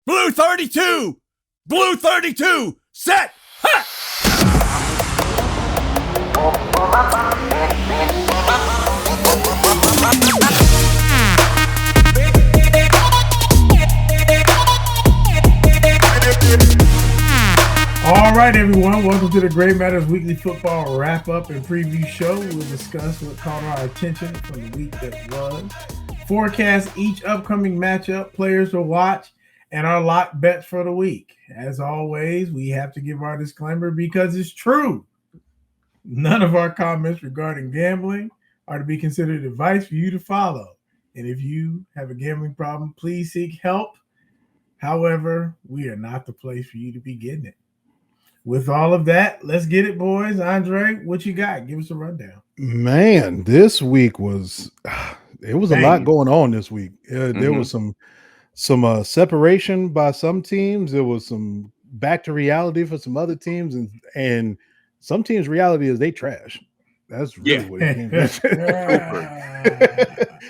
Blue 32! Blue 32! Set! Ha! All right, everyone. Welcome to the Gray Matters Weekly Football Wrap-Up and Preview Show. We'll discuss what caught our attention from the week that was, forecast each upcoming matchup, players to watch, and our lock bets for the week. As always, we have to give our disclaimer because it's true. None of our comments regarding gambling are to be considered advice for you to follow. And if you have a gambling problem, please seek help. However, we are not the place for you to be getting it. With all of that, let's get it, boys. Andre, what you got? Give us a rundown. Man, this week was it was a lot going on this week. There was some separation by some teams. There was some back to reality for some other teams, and some teams' reality is they trash. That's really what it came to.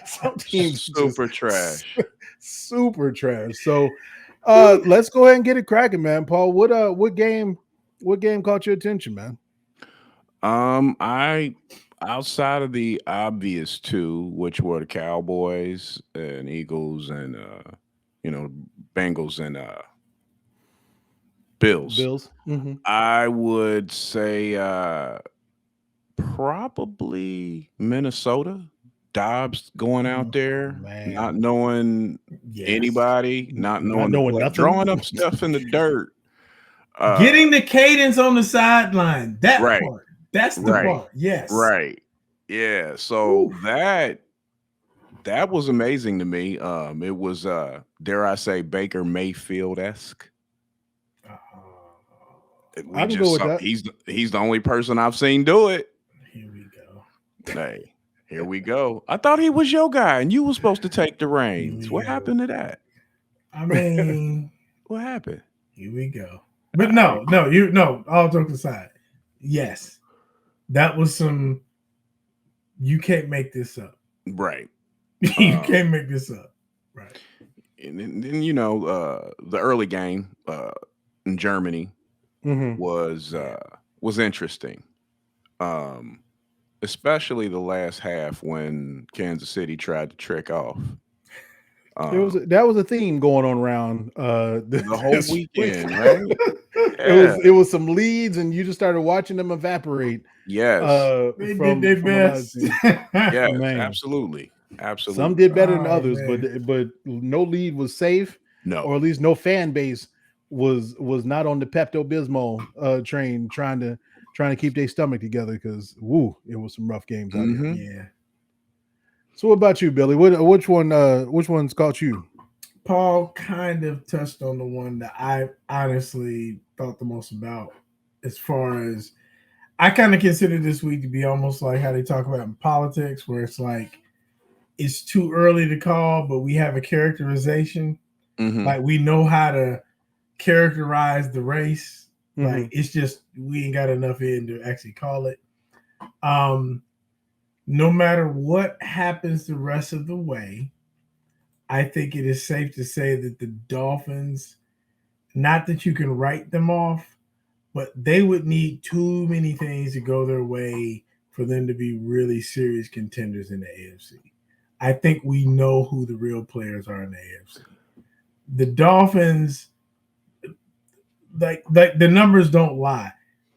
Some teams super trash. Super trash. So let's go ahead and get it cracking, man. Paul, what game caught your attention, man? I outside of the obvious two, which were the Cowboys and Eagles and Bengals and Bills. Mm-hmm. I would say probably Minnesota. Dobbs going out there, not knowing anybody, not knowing nothing, drawing up stuff in the dirt. Getting the cadence on the sideline. That part. That's the part. Yes. Right. Yeah. So that was amazing to me. It was dare I say Baker Mayfield-esque. I can go with that. He's the only person I've seen do it. Here we go. Hey, here we go. I thought he was your guy and you were supposed to take the reins. What happened to that? I mean, what happened? Here we go. But no, all jokes aside. Yes. That was some you can't make this up. Right. You can't make this up. Right. And then the early game in Germany was interesting. Especially the last half when Kansas City tried to trick off. That was a theme going on around the whole weekend, right? It was some leads, and you just started watching them evaporate. Yes, they did their best. Yeah, absolutely. Some did better than others, but no lead was safe. No, or at least no fan base was not on the Pepto-Bismol train trying to keep their stomach together because it was some rough games out there. Yeah. So what about you, Billy? Which one's caught you? Paul kind of touched on the one that I honestly thought the most about, as far as I kind of consider this week to be almost like how they talk about in politics, where it's like it's too early to call, but we have a characterization. Like we know how to characterize the race. Like it's just we ain't got enough in to actually call it. No matter what happens the rest of the way, I think it is safe to say that the Dolphins, not that you can write them off, but they would need too many things to go their way for them to be really serious contenders in the AFC. I think we know who the real players are in the AFC. The Dolphins, like the numbers don't lie.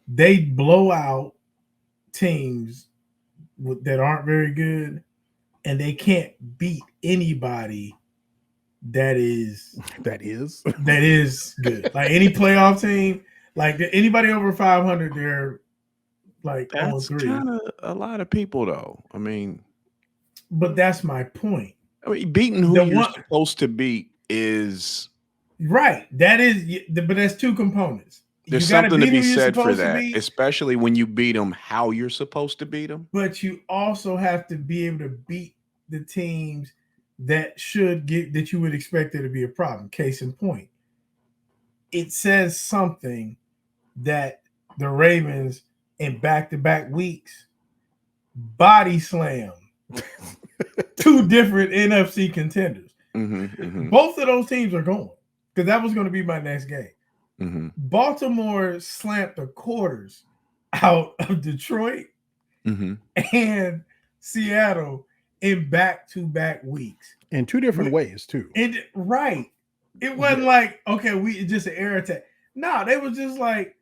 They blow out teams that aren't very good, and they can't beat anybody that is good. Like any playoff team, like anybody over 500, they're like that's kind of a lot of people, though. I mean, but that's my point. I mean, beating who you're supposed to beat is right. That is, but that's two components. There's something to be said for that, especially when you beat them how you're supposed to beat them. But you also have to be able to beat the teams that you would expect there to be a problem. Case in point, it says something that the Ravens in back-to-back weeks body slam two different NFC contenders. Mm-hmm, mm-hmm. Both of those teams are going. because that was going to be my next game. Mm-hmm. Baltimore slapped the quarters out of Detroit and Seattle in back-to-back weeks. In two different ways, too. Right. It wasn't like, okay, we just an air attack. No, they was just like,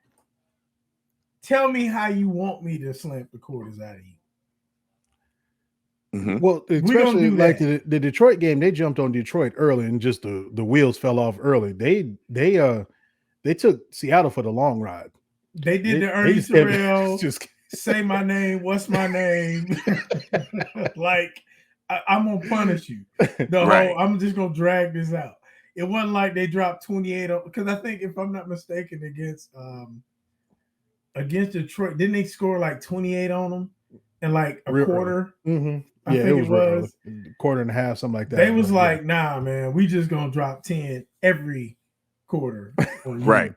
tell me how you want me to slam the quarters out of you. Mm-hmm. Well, especially like the Detroit game, they jumped on Detroit early and just the wheels fell off early. They took Seattle for the long ride. They did the Ernie Terrell, say my name, what's my name? Like, I'm going to punish you. I'm just going to drag this out. It wasn't like they dropped 28 because I think, if I'm not mistaken, against Detroit, didn't they score like 28 on them in like a quarter? Mm-hmm. Yeah, it was a quarter and a half, something like that. They was like, nah, man, we just going to drop 10 every quarter. Right.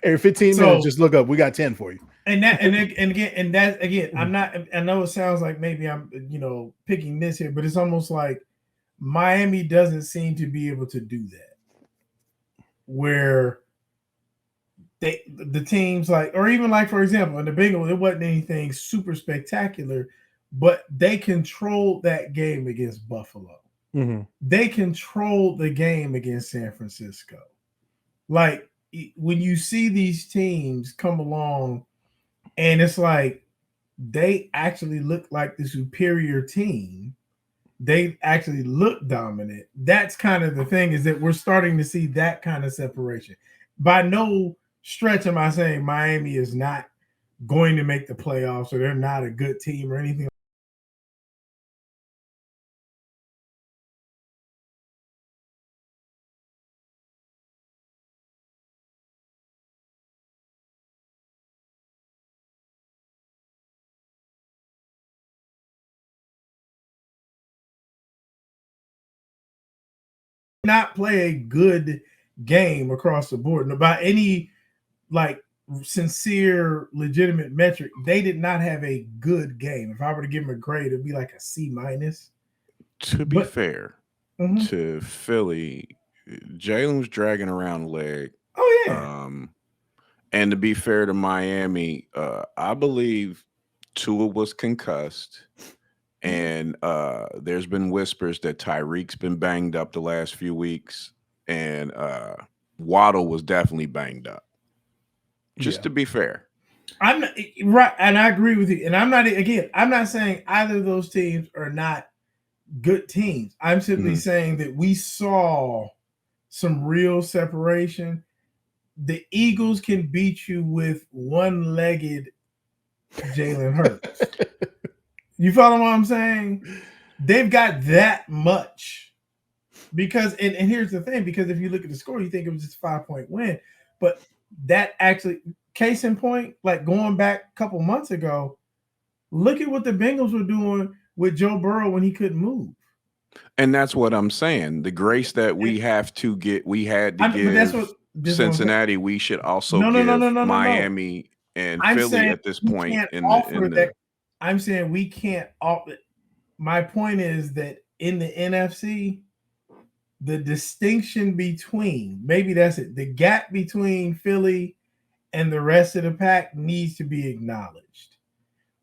Every 15 minutes, just look up. We got 10 for you. And that, again, I'm not, I know it sounds like maybe I'm, picking this here, but it's almost like Miami doesn't seem to be able to do that. Where the teams like, or even like, for example, in the Bengals, it wasn't anything super spectacular, but they controlled that game against Buffalo. Mm-hmm. They controlled the game against San Francisco. Like, when you see these teams come along and it's like they actually look like the superior team, they actually look dominant. That's kind of the thing, is that we're starting to see that kind of separation. By no stretch am I saying Miami is not going to make the playoffs or they're not a good team or anything. Not play a good game across the board. And by any like sincere, legitimate metric, they did not have a good game. If I were to give them a grade, it'd be like a C-. To be fair to Philly, Jalen was dragging around the leg. Oh yeah. And to be fair to Miami, I believe Tua was concussed. And there's been whispers that Tyreek's been banged up the last few weeks, and Waddle was definitely banged up. Just to be fair, I'm not, right, and I agree with you. And I'm not saying either of those teams are not good teams. I'm simply saying that we saw some real separation. The Eagles can beat you with one-legged Jalen Hurts. You follow what I'm saying? They've got that much. Because, and here's the thing, because if you look at the score, you think it was just a 5-point win. But that actually, case in point, like going back a couple months ago, look at what the Bengals were doing with Joe Burrow when he couldn't move. And that's what I'm saying. The grace that we had to give Cincinnati, we should also give Miami and Philly at this point. I'm saying we can't. My point is that in the NFC, the distinction between, maybe that's it, the gap between Philly and the rest of the pack needs to be acknowledged.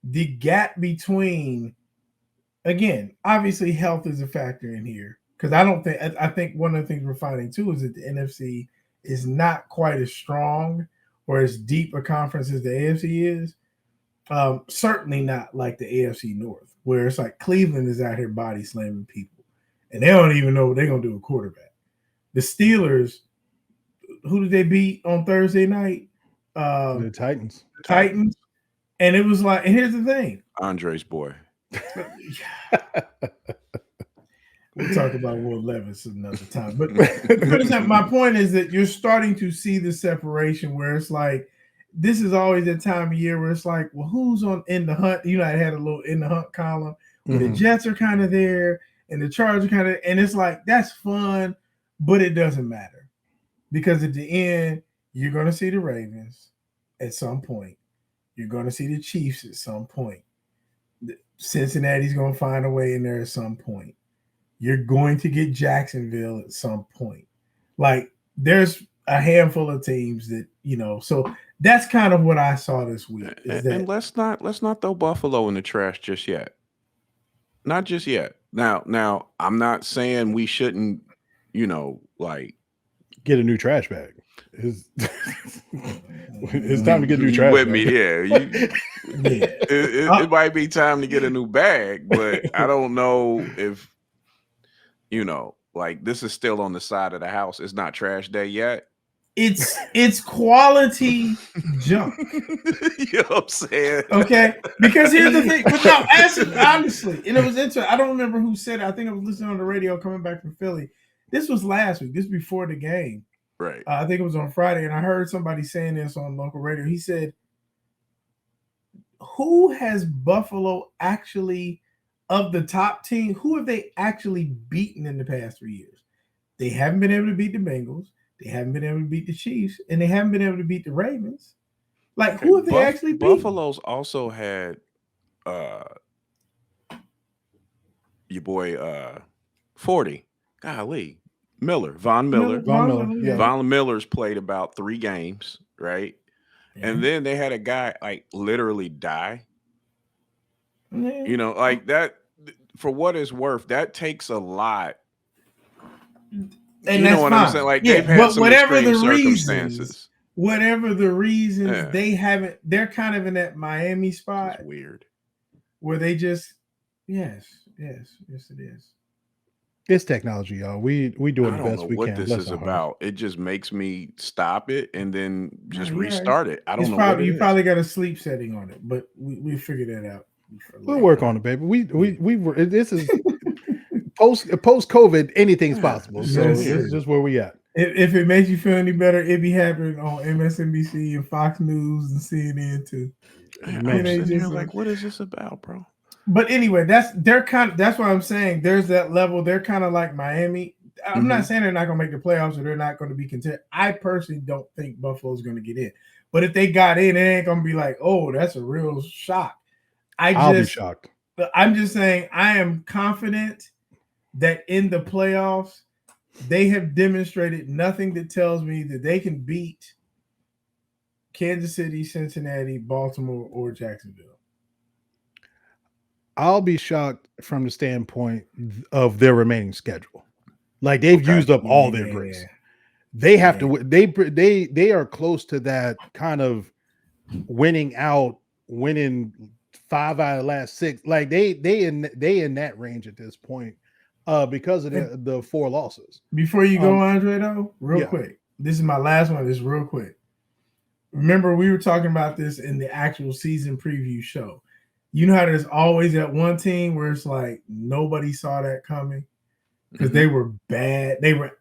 The gap between, again, obviously health is a factor in here, because I think one of the things we're finding too is that the NFC is not quite as strong or as deep a conference as the AFC is. Certainly not like the AFC North, where it's like Cleveland is out here body slamming people, and they don't even know what they're gonna do with quarterback. The Steelers, who did they beat on Thursday night? The Titans. And it was like, and here's the thing, Andre's boy. We'll talk about Will Levis another time. But my point is that you're starting to see the separation where it's like, this is always that time of year where it's like, well, who's in the hunt? I had a little in the hunt column where the Jets are kind of there and the Chargers are kind of, and it's like, that's fun, but it doesn't matter, because at the end, you're going to see the Ravens at some point. You're going to see the Chiefs at some point. Cincinnati's going to find a way in there at some point. You're going to get Jacksonville at some point. Like, there's a handful of teams that, so that's kind of what I saw this week. And let's not throw Buffalo in the trash just yet. Not just yet. Now I'm not saying we shouldn't, like get a new trash bag. It's time to get a new trash with bag. me. Yeah, it might be time to get a new bag, but I don't know if like this is still on the side of the house. It's not trash day yet. It's quality junk. You know what I'm saying? Okay, because here's the thing. But no, honestly, and it was interesting. I don't remember who said it. I think I was listening on the radio coming back from Philly. This was last week. This was before the game. Right. I think it was on Friday, and I heard somebody saying this on local radio. He said, "Who has Buffalo actually, of the top team, who have they actually beaten in the past 3 years? They haven't been able to beat the Bengals. They haven't been able to beat the Chiefs, and they haven't been able to beat the Ravens. Like, who have they actually beat? Buffalo's also had your boy 40. Golly. Von Miller. Yeah. Von Miller's played about 3 games, right? Yeah. And then they had a guy like literally die. Yeah. Like that, for what it's worth, that takes a lot. And you know what I'm saying? Like they've had some extreme circumstances. Whatever the reasons, they haven't. They're kind of in that Miami spot. It's weird. Where they just, yes, it is. It's technology, y'all. We do it the best we can. What this is about? It just makes me stop it and then just restart it. I don't know. You probably got a sleep setting on it, but we figured that out. We'll work on it, baby. We were. This is post COVID. Anything's possible. So it's just where we at. If it makes you feel any better, it be happening on MSNBC and Fox News and CNN too. Man, like, what is this about, bro? But anyway, that's what I'm saying. There's that level. They're kind of like Miami. I'm not saying they're not going to make the playoffs or they're not going to be content. I personally don't think Buffalo's going to get in. But if they got in, it ain't going to be like, oh, that's a real shock. I'll be shocked. I'm just saying I am confident that in the playoffs, they have demonstrated nothing that tells me that they can beat Kansas City, Cincinnati, Baltimore, or Jacksonville. I'll be shocked from the standpoint of their remaining schedule. Like they've used up all their grace. They have to. They are close to that kind of winning 5 out of the last 6. Like they in that range at this point because of the 4 losses. Before you go, Andre, though, real quick. This is my last one. This is real quick. Remember, we were talking about this in the actual season preview show. You know how there's always that one team where it's like nobody saw that coming because they were bad. They were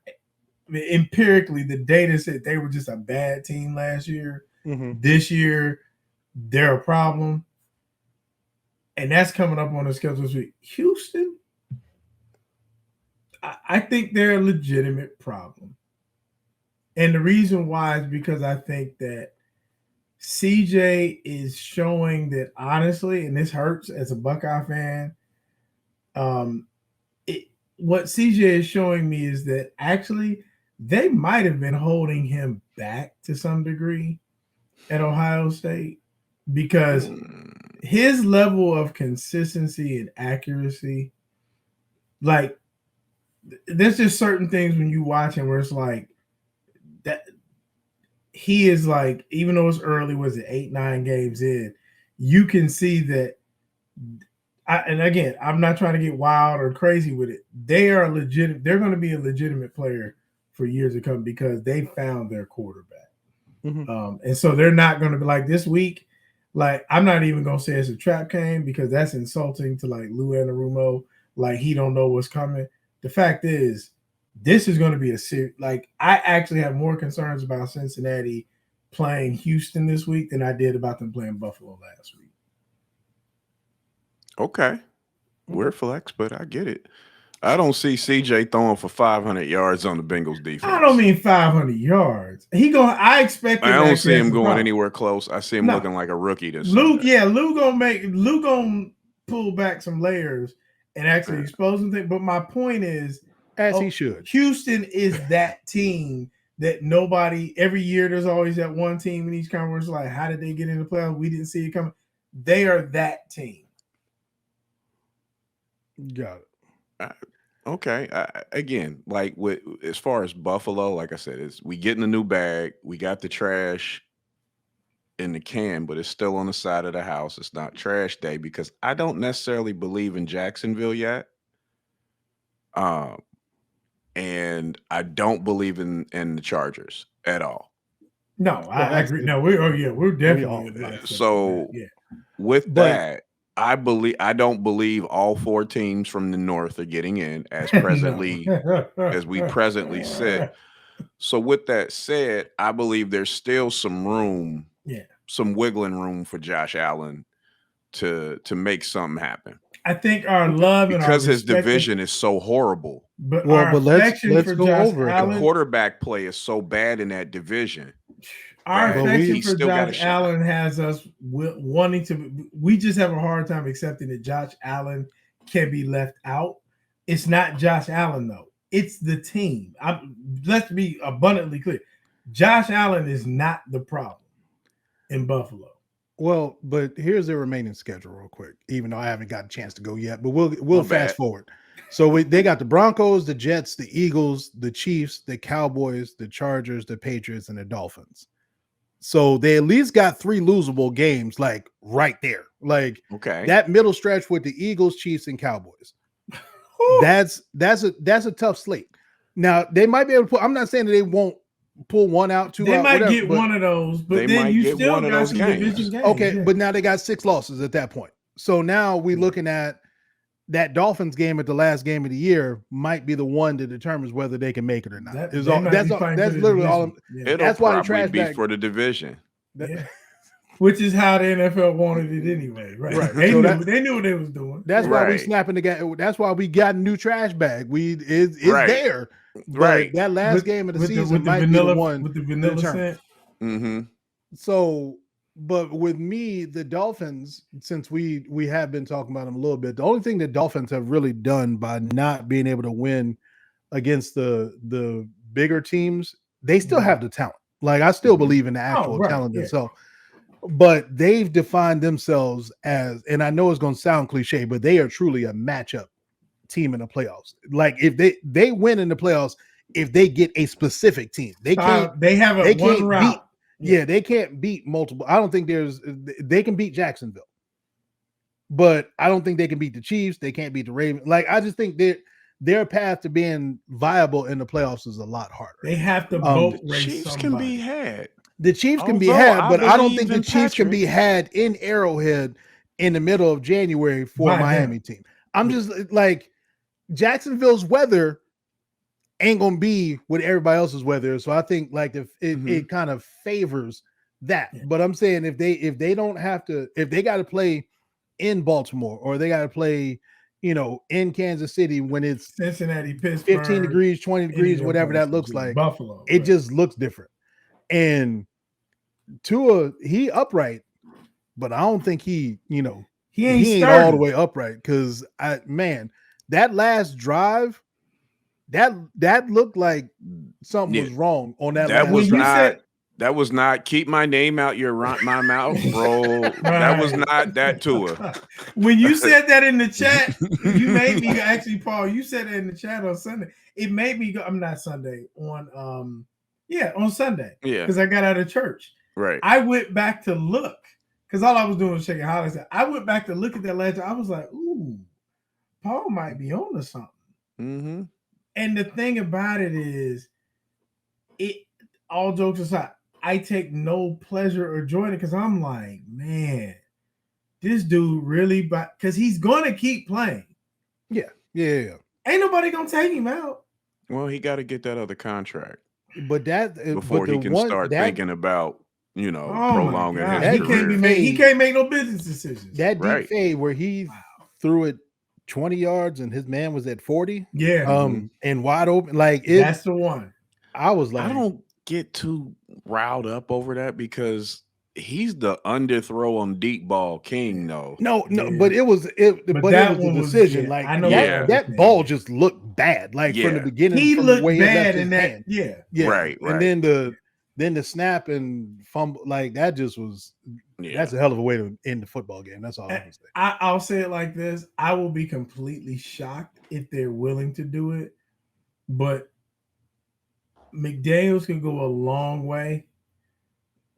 empirically, the data said they were just a bad team last year. This year, they're a problem. And that's coming up on the schedule this week. Houston, I think they're a legitimate problem. And the reason why is because I think that CJ is showing that honestly, and this hurts as a Buckeye fan, what CJ is showing me is that actually they might have been holding him back to some degree at Ohio State because his level of consistency and accuracy, like there's just certain things when you watch him where it's like that he is like, even though it's early, was it 8-9 games in, you can see that. And again, I'm not trying to get wild or crazy with it. They are legit. They're going to be a legitimate player for years to come because they found their quarterback. And so they're not going to be like this week. Like, I'm not even going to say it's a trap game because that's insulting to like Lou Anarumo. Like, he don't know what's coming. The fact is, this is going to be a series. Like, I actually have more concerns about Cincinnati playing Houston this week than I did about them playing Buffalo last week. Okay. We're flex, but I get it. I don't see CJ throwing for 500 yards on the Bengals defense. I don't mean 500 yards. I expect. I don't see him going anywhere close. I see him looking like a rookie this Lou gonna pull back some layers and actually expose them. But my point is, as he should. Houston is that team that nobody every year there's always that one team in each conference like, how did they get in the playoffs? We didn't see it coming. They are that team. Got it. Okay. Again, like with as far as Buffalo, like I said, is we getting a new bag. We got the trash in the can, but it's still on the side of the house. It's not trash day because I don't necessarily believe in Jacksonville yet. And I don't believe in the Chargers at all. No, I agree. No, we're definitely so with that. I don't believe all 4 teams from the North are getting in as presently as we presently sit. So with that said, I believe there's still some room, some wiggling room for Josh Allen to make something happen. I think our love because his division is so horrible. But let's go Josh over Allen, the quarterback play is so bad in that division. Our affection for Josh Allen has us wanting to. We just have a hard time accepting that Josh Allen can be left out. It's not Josh Allen though; it's the team. Let's be abundantly clear: Josh Allen is not the problem in Buffalo. Well, but here's the remaining schedule real quick. Even though I haven't got a chance to go yet, but we'll fast forward. So they got the Broncos, the Jets, the Eagles, the Chiefs, the Cowboys, the Chargers, the Patriots, and the Dolphins. So they at least got 3 losable games, like right there. Like that middle stretch with the Eagles, Chiefs, and Cowboys. That's a tough slate. Now they might be able to put. I'm not saying that they won't pull one out, 2 they out. They might whatever, get one of those, but then you still got some division games. Okay, but now they got 6 losses at that point. So now we're looking at that Dolphins game at the last game of the year might be the one that determines whether they can make it or not. That's literally all. That's why the trash be for the division. Which is how the NFL wanted it anyway, right? They knew what they was doing. That's why we snapping the game. That's why we got a new trash bag. It's there. But that last game of the season might be the one with the vanilla scent. Mm-hmm. So, but with me, the Dolphins, since we have been talking about them a little bit, the only thing the Dolphins have really done by not being able to win against the bigger teams, they still have the talent. Like I still believe in the actual talent itself. But they've defined themselves as, and I know it's going to sound cliche, but they are truly a matchup team in the playoffs. Like if they win in the playoffs, if they get a specific team, they can't. They have one route. They can't beat multiple. I don't think they can beat Jacksonville, but I don't think they can beat the Chiefs. They can't beat the Ravens. Like I just think that their path to being viable in the playoffs is a lot harder. They have to both race. Chiefs can be had. The Chiefs can be had, but I don't think the Chiefs can be had in Arrowhead in the middle of January for a Miami team. I'm just like Jacksonville's weather ain't gonna be what everybody else's weather is. So I think like if it kind of favors that. Yeah. But I'm saying if they don't have to, if they got to play in Baltimore or they got to play, in Kansas City when it's Cincinnati, Pittsburgh, 15 degrees, 20 degrees, whatever that looks like, Buffalo, it just looks different. And Tua, he upright, but I don't think he ain't all the way upright because that last drive, that looked like something was wrong on that. That was not keep my name out my mouth, bro. Right. That was not that Tua. When you said that in the chat, you made me actually, Paul. You said that in the chat on Sunday. It made me go. I'm not Sunday on Sunday. Yeah, because I got out of church. Right. I went back to look because all I was doing was shaking highlights. I went back to look at that last. I was like, ooh, Paul might be on to something. Mm-hmm. And the thing about it is, all jokes aside, I take no pleasure or joy in it because I'm like, man, this dude really, because he's going to keep playing. Yeah. Ain't nobody going to take him out. Well, he got to get that other contract. But before he can start thinking about, prolonging his career. He can't make no business decisions. That deep fade where he threw it 20 yards and his man was at 40. Yeah. And wide open. Like that's the one. I was like, I don't get too riled up over that because he's the underthrow on deep ball king, though. No, Yeah. but it was it. But But that it was one the was- decision. yeah, like I know that, what that you're ball saying. just looked bad. Like from the Yeah. beginning, He from looked the way he left bad his in that. hand. Yeah. Yeah, Right. And then the snap and fumble, like that just was. Yeah. That's a hell of a way to end the football game. That's all I'm saying. I'll say it like this: I will be completely shocked if they're willing to do it, but McDaniels can go a long way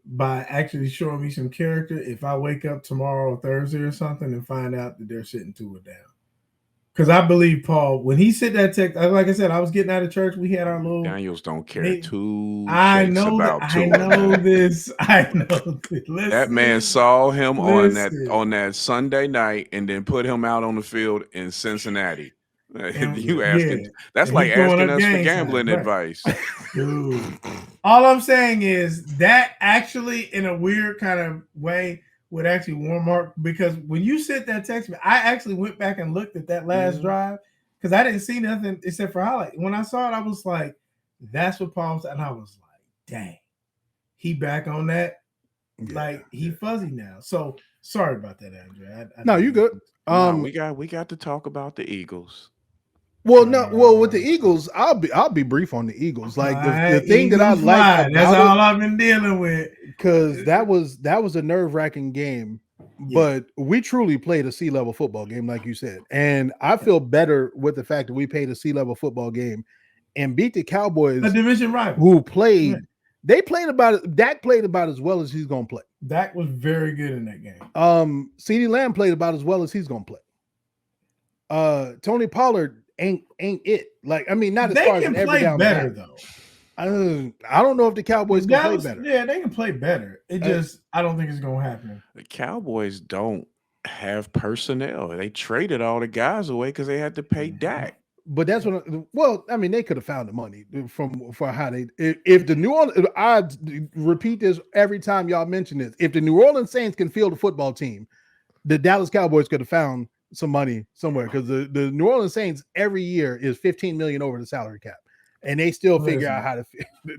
by actually showing me some character. If I wake up tomorrow or Thursday or something and find out that they're sitting Tua down, because I believe Paul when he said that text, like I said, I was getting out of church. We had our little. Daniels don't care They- two I shakes know about that. Tua, I know man. this. I know this. Listen, That man saw him Listen. on that Sunday night and then put him out on the field in Cincinnati. You asking? Yeah. That's And like he throwing asking up us for gang gambling signs, right. advice. Dude. All I'm saying is that actually, in a weird kind of way, would actually warm Mark, because when you sent that text, I actually went back and looked at that last drive because I didn't see nothing except for highlight. When I saw it, I was like, "That's what Paul said," and I was like, "Dang, he back on that." Like he fuzzy now. So sorry about that, Andre. No, you good. No, we got to talk about the Eagles. Well, with the Eagles, I'll be brief on the Eagles. Like the thing that I like about that's all I've been dealing with. Because that was a nerve-wracking game, but we truly played a C-level football game, like you said. And I feel better with the fact that we played a C-level football game and beat the Cowboys, A division rival. who played. They played Dak played about as well as he's gonna play. Dak was very good in that game. CeeDee Lamb played about as well as he's gonna play. Tony Pollard ain't it. Like, I mean, not as far as can every play down better back. though. I don't know if the Cowboys can play better. Yeah, they can play better. It just I don't think it's gonna happen. The Cowboys don't have personnel. They traded all the guys away because they had to pay Dak. But that's what. Well, I mean, they could have found the money for how they. If the New Orleans, I repeat this every time y'all mention this. If the New Orleans Saints can field a football team, the Dallas Cowboys could have found some money somewhere, because the New Orleans Saints every year is $15 million over the salary cap, and they still figure out how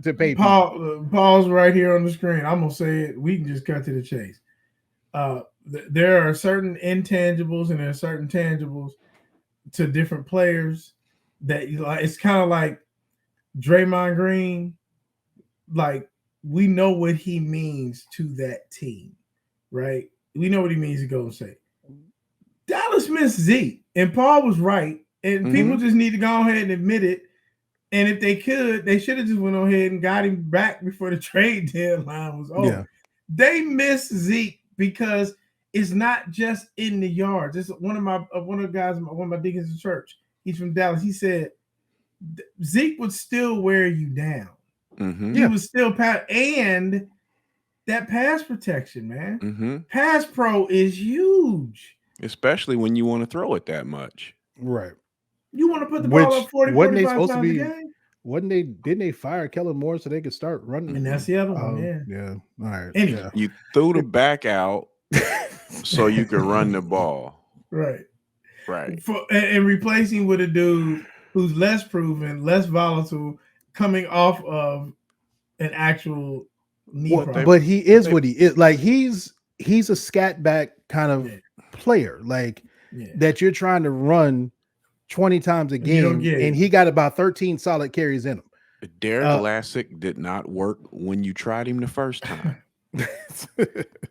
to pay. Paul's right here on the screen. I'm gonna say it. We can just cut to the chase. There are certain intangibles and there are certain tangibles to different players that it's kind of like Draymond Green. Like, we know what he means to that team, right? We know what he means to Golden State. Dallas missed Zeke, and Paul was right, and people just need to go ahead and admit it. And if they could, they should have just went ahead and got him back before the trade deadline was over. Yeah. They missed Zeke because it's not just in the yards. It's one of the guys, one of my deacons in church. He's from Dallas. He said Zeke would still wear you down. He was still and that pass protection, man. Pass pro is huge, especially when you want to throw it that much. Right. You want to put the ball up 40, 45 times a game? Didn't they fire Kellen Moore so they could start running? And that's the other one, yeah. All right. Anyway. You threw the back out so you could run the ball. Right. and replacing with a dude who's less proven, less volatile, coming off of an actual knee problem. But he is what he is. Like, he's a scat back kind of player, like that you're trying to run 20 times a game, and he got about 13 solid carries in him. Derek Lassick did not work when you tried him the first time.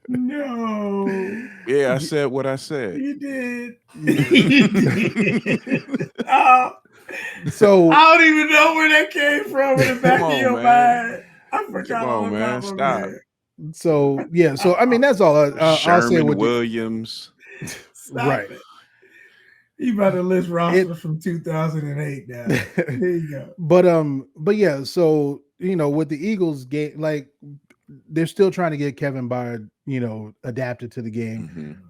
No. Yeah, I said what I said. You did. So I don't even know where that came from in the back of your mind. I forgot. Come on, man. Stop. So yeah. So I mean, that's all. I'll say with Williams. Right. You about to list rosters from 2008 now. There you go. But yeah, so with the Eagles game, like, they're still trying to get Kevin Byard, adapted to the game.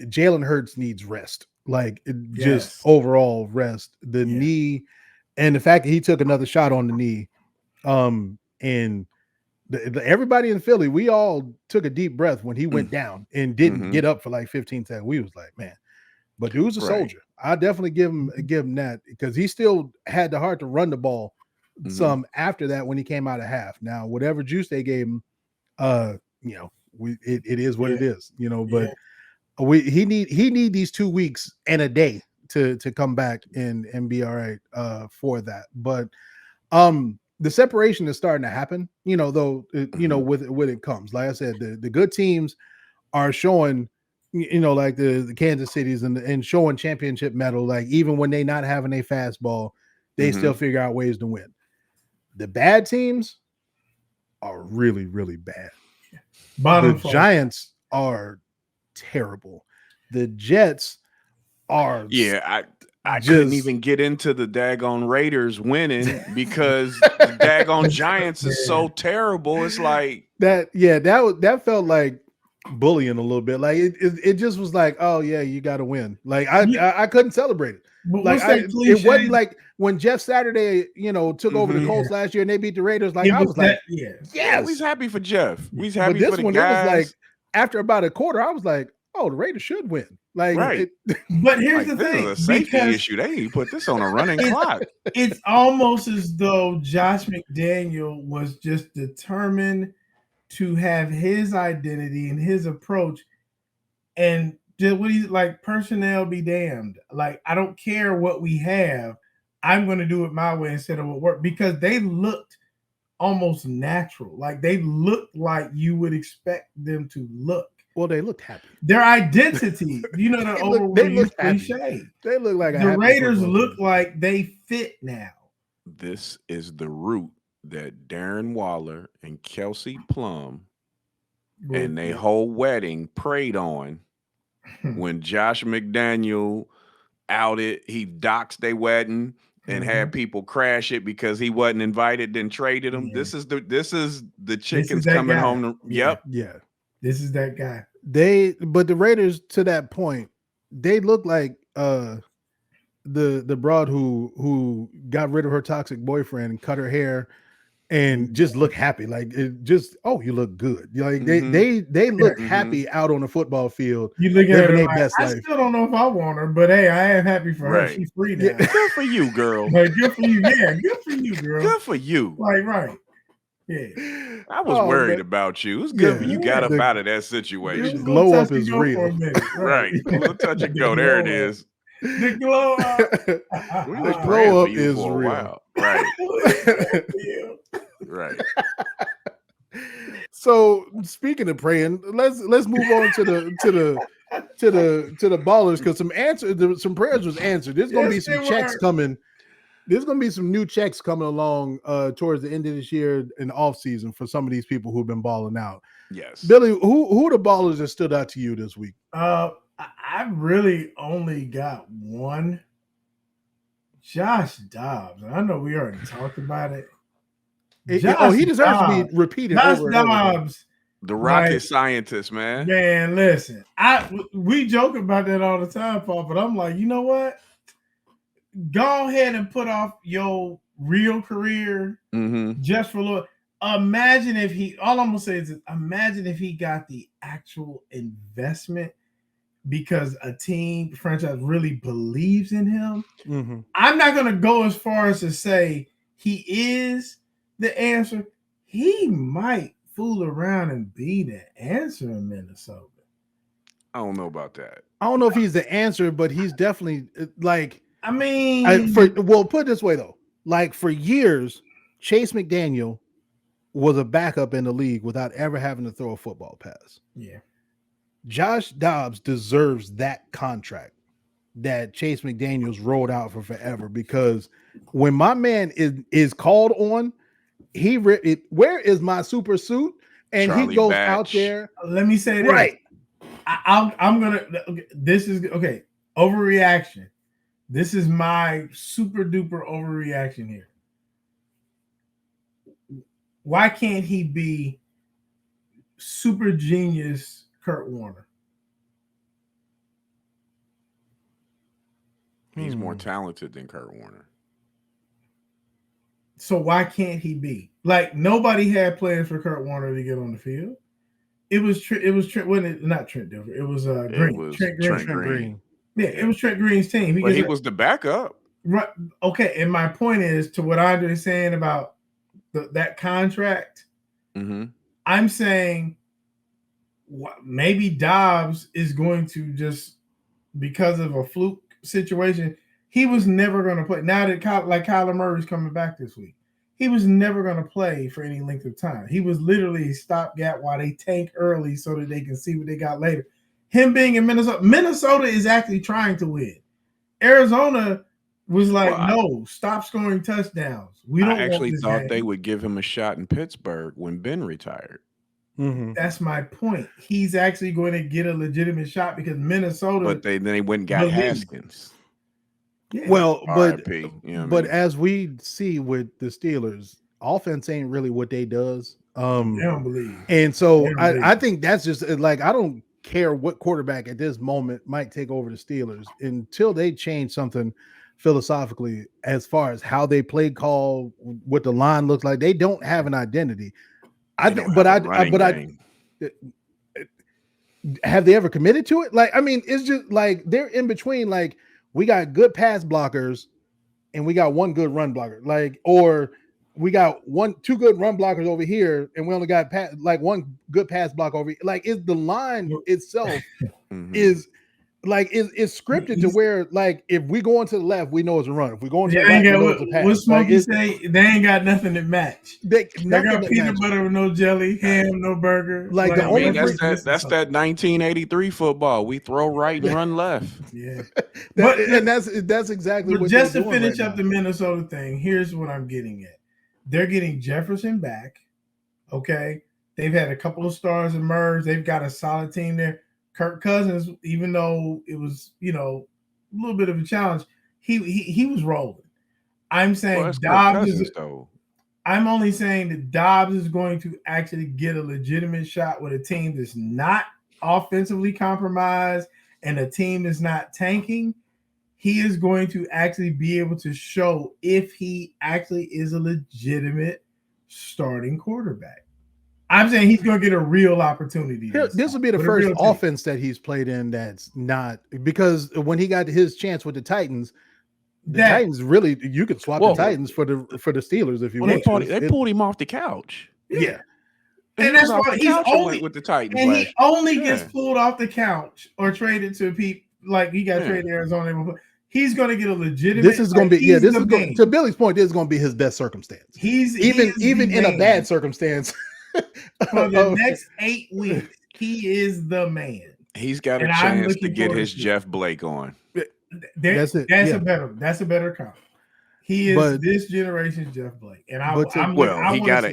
Jalen Hurts needs rest, like just overall rest. The knee, and the fact that he took another shot on the knee, and everybody in Philly, we all took a deep breath when he went down and didn't get up for like 15 seconds. We was like, man, but dude's a soldier. I definitely give him that, because he still had the heart to run the ball some after that when he came out of half. Now, whatever juice they gave him, it is what it is, but he need these 2 weeks and a day to come back and be all right for that. But the separation is starting to happen, though, with it comes, like I said, the good teams are showing, like the Kansas Cities and showing championship medal, like even when they not having a fastball, they still figure out ways to win. The bad teams are really, really bad. The Giants are terrible. The Jets are I couldn't even get into the daggone Raiders winning because the daggone Giants is so terrible. It's like that felt like bullying a little bit. Like it just was like, oh yeah, you got to win. Like I couldn't celebrate it. Like it wasn't like when Jeff Saturday, took over the Colts last year and they beat the Raiders. Like I was like, yes, we's happy for Jeff. We's happy but for the one, guys. It was like after about a quarter, I was like, oh, the Raiders should win. Like, right. But here's the thing: this is a safety issue. They need to put this on a running clock. It's almost as though Josh McDaniel was just determined to have his identity and his approach, and just what he's like, personnel be damned. Like, I don't care what we have, I'm going to do it my way instead of what worked, because they looked almost natural. Like they looked like you would expect them to look. Well, they looked happy. Their identity, the overused cliche. They look like the Raiders look like they fit now. This is the route that Darren Waller and Kelsey Plum and their whole wedding preyed on when Josh McDaniel outed. He doxed their wedding and had people crash it because he wasn't invited, then traded him. This is the chickens coming home. Yeah. This is that guy. But the Raiders, to that point, they look like the broad who got rid of her toxic boyfriend and cut her hair and just look happy. Like it just, you look good. Like they look happy out on the football field. You look at her like, I still don't know if I want her, but hey, I am happy for her. She's free now. Good for you, girl. Like, good for you. Yeah, good for you, girl. Good for you. Like, right. Yeah. I was worried about you. It's good for you got up out of that situation. Glow up is real. Right. A little touch and go. There it is. The glow up. The glow up is real. Right. Right. So speaking of praying, let's move on to the ballers, because some prayers was answered. There's gonna be some checks coming. There's going to be some new checks coming along towards the end of this year in the off season for some of these people who've been balling out. Yes. Billy, who are the ballers that stood out to you this week? I really only got one. Josh Dobbs. I know we already talked about it. He deserves to be repeated. Josh Dobbs. The rocket scientist, man. Man, listen. We joke about that all the time, Paul, but I'm like, you know what? Go ahead and put off your real career just for a little. Imagine if all I'm gonna say is imagine if he got the actual investment because a team franchise really believes in him. I'm not gonna go as far as to say he is the answer. He might fool around and be the answer in Minnesota. I don't know about that. I don't know if he's the answer, but he's definitely like. I mean, put it this way though, like for years, Chase McDaniel was a backup in the league without ever having to throw a football pass. Yeah. Josh Dobbs deserves that contract that Chase McDaniels rolled out for forever, because when my man is called on, where is my super suit? And Charlie he goes Batch. Out there. Let me say that. Right. I'm gonna. This is okay. Overreaction. This is my super duper overreaction here. Why can't he be super genius Kurt Warner? He's more talented than Kurt Warner. So why can't he be? Like, nobody had plans for Kurt Warner to get on the field. It was not Trent Dilfer. It was Green. Trent Green. Yeah, it was Trent Green's team. But he was the backup. Right. Okay. And my point is, to what Andre is saying about that contract, I'm saying maybe Dobbs is going to just, because of a fluke situation, he was never going to play. Now that Kyler Murray's coming back this week, he was never going to play for any length of time. He was literally a stopgap while they tank early so that they can see what they got later. Him being in Minnesota is actually trying to win. Arizona was like, no, stop scoring touchdowns. We don't. I actually thought they would give him a shot in Pittsburgh when Ben retired. Mm-hmm. That's my point. He's actually going to get a legitimate shot because Minnesota. But then they went and got Haskins. Yeah. Well, but as we see with the Steelers, offense ain't really what they does. They don't believe. And so I think that's just like, I don't care what quarterback at this moment might take over the Steelers until they change something philosophically as far as how they play call, what the line looks like. They don't have an identity. Have they ever committed to it? Like, I mean, it's just like they're in between. Like, we got good pass blockers and we got one good run blocker. Like, or we got two good run blockers over here and we only got one good pass block over here. Like, is the line itself is like it's scripted to where, like, if we go into the left, we know it's a run. If we go into the right, we know it's a pass. What Smokey say? They ain't got nothing to match. They got peanut butter with no jelly, ham, no burger. Like the only that's that 1983 football. We throw right and run left. Yeah, and that's exactly what. Just to finish up the Minnesota thing, here's what I'm getting at. They're getting Jefferson back. Okay, they've had a couple of stars emerge. They've got a solid team there. Kirk Cousins, even though it was, a little bit of a challenge, he was rolling. I'm saying I'm only saying that Dobbs is going to actually get a legitimate shot with a team that's not offensively compromised and a team that's not tanking. He is going to actually be able to show if he actually is a legitimate starting quarterback. I'm saying he's going to get a real opportunity. This will be the first offense that he's played in that's not, because when he got his chance with the Titans, Titans really, you could swap the Titans for the Steelers if you want. They pulled him off the couch. Yeah. And that's why he's only with the Titans. And he only gets pulled off the couch or traded to people like he got traded to Arizona. He's going to get a legitimate. This is going to be This is going to Billy's point. This is going to be his best circumstance. He's even in a bad circumstance. For the next 8 weeks, he is the man. He's got a chance to get his Jeff Blake on. That's it. That's a better comp. He is this generation's Jeff Blake, and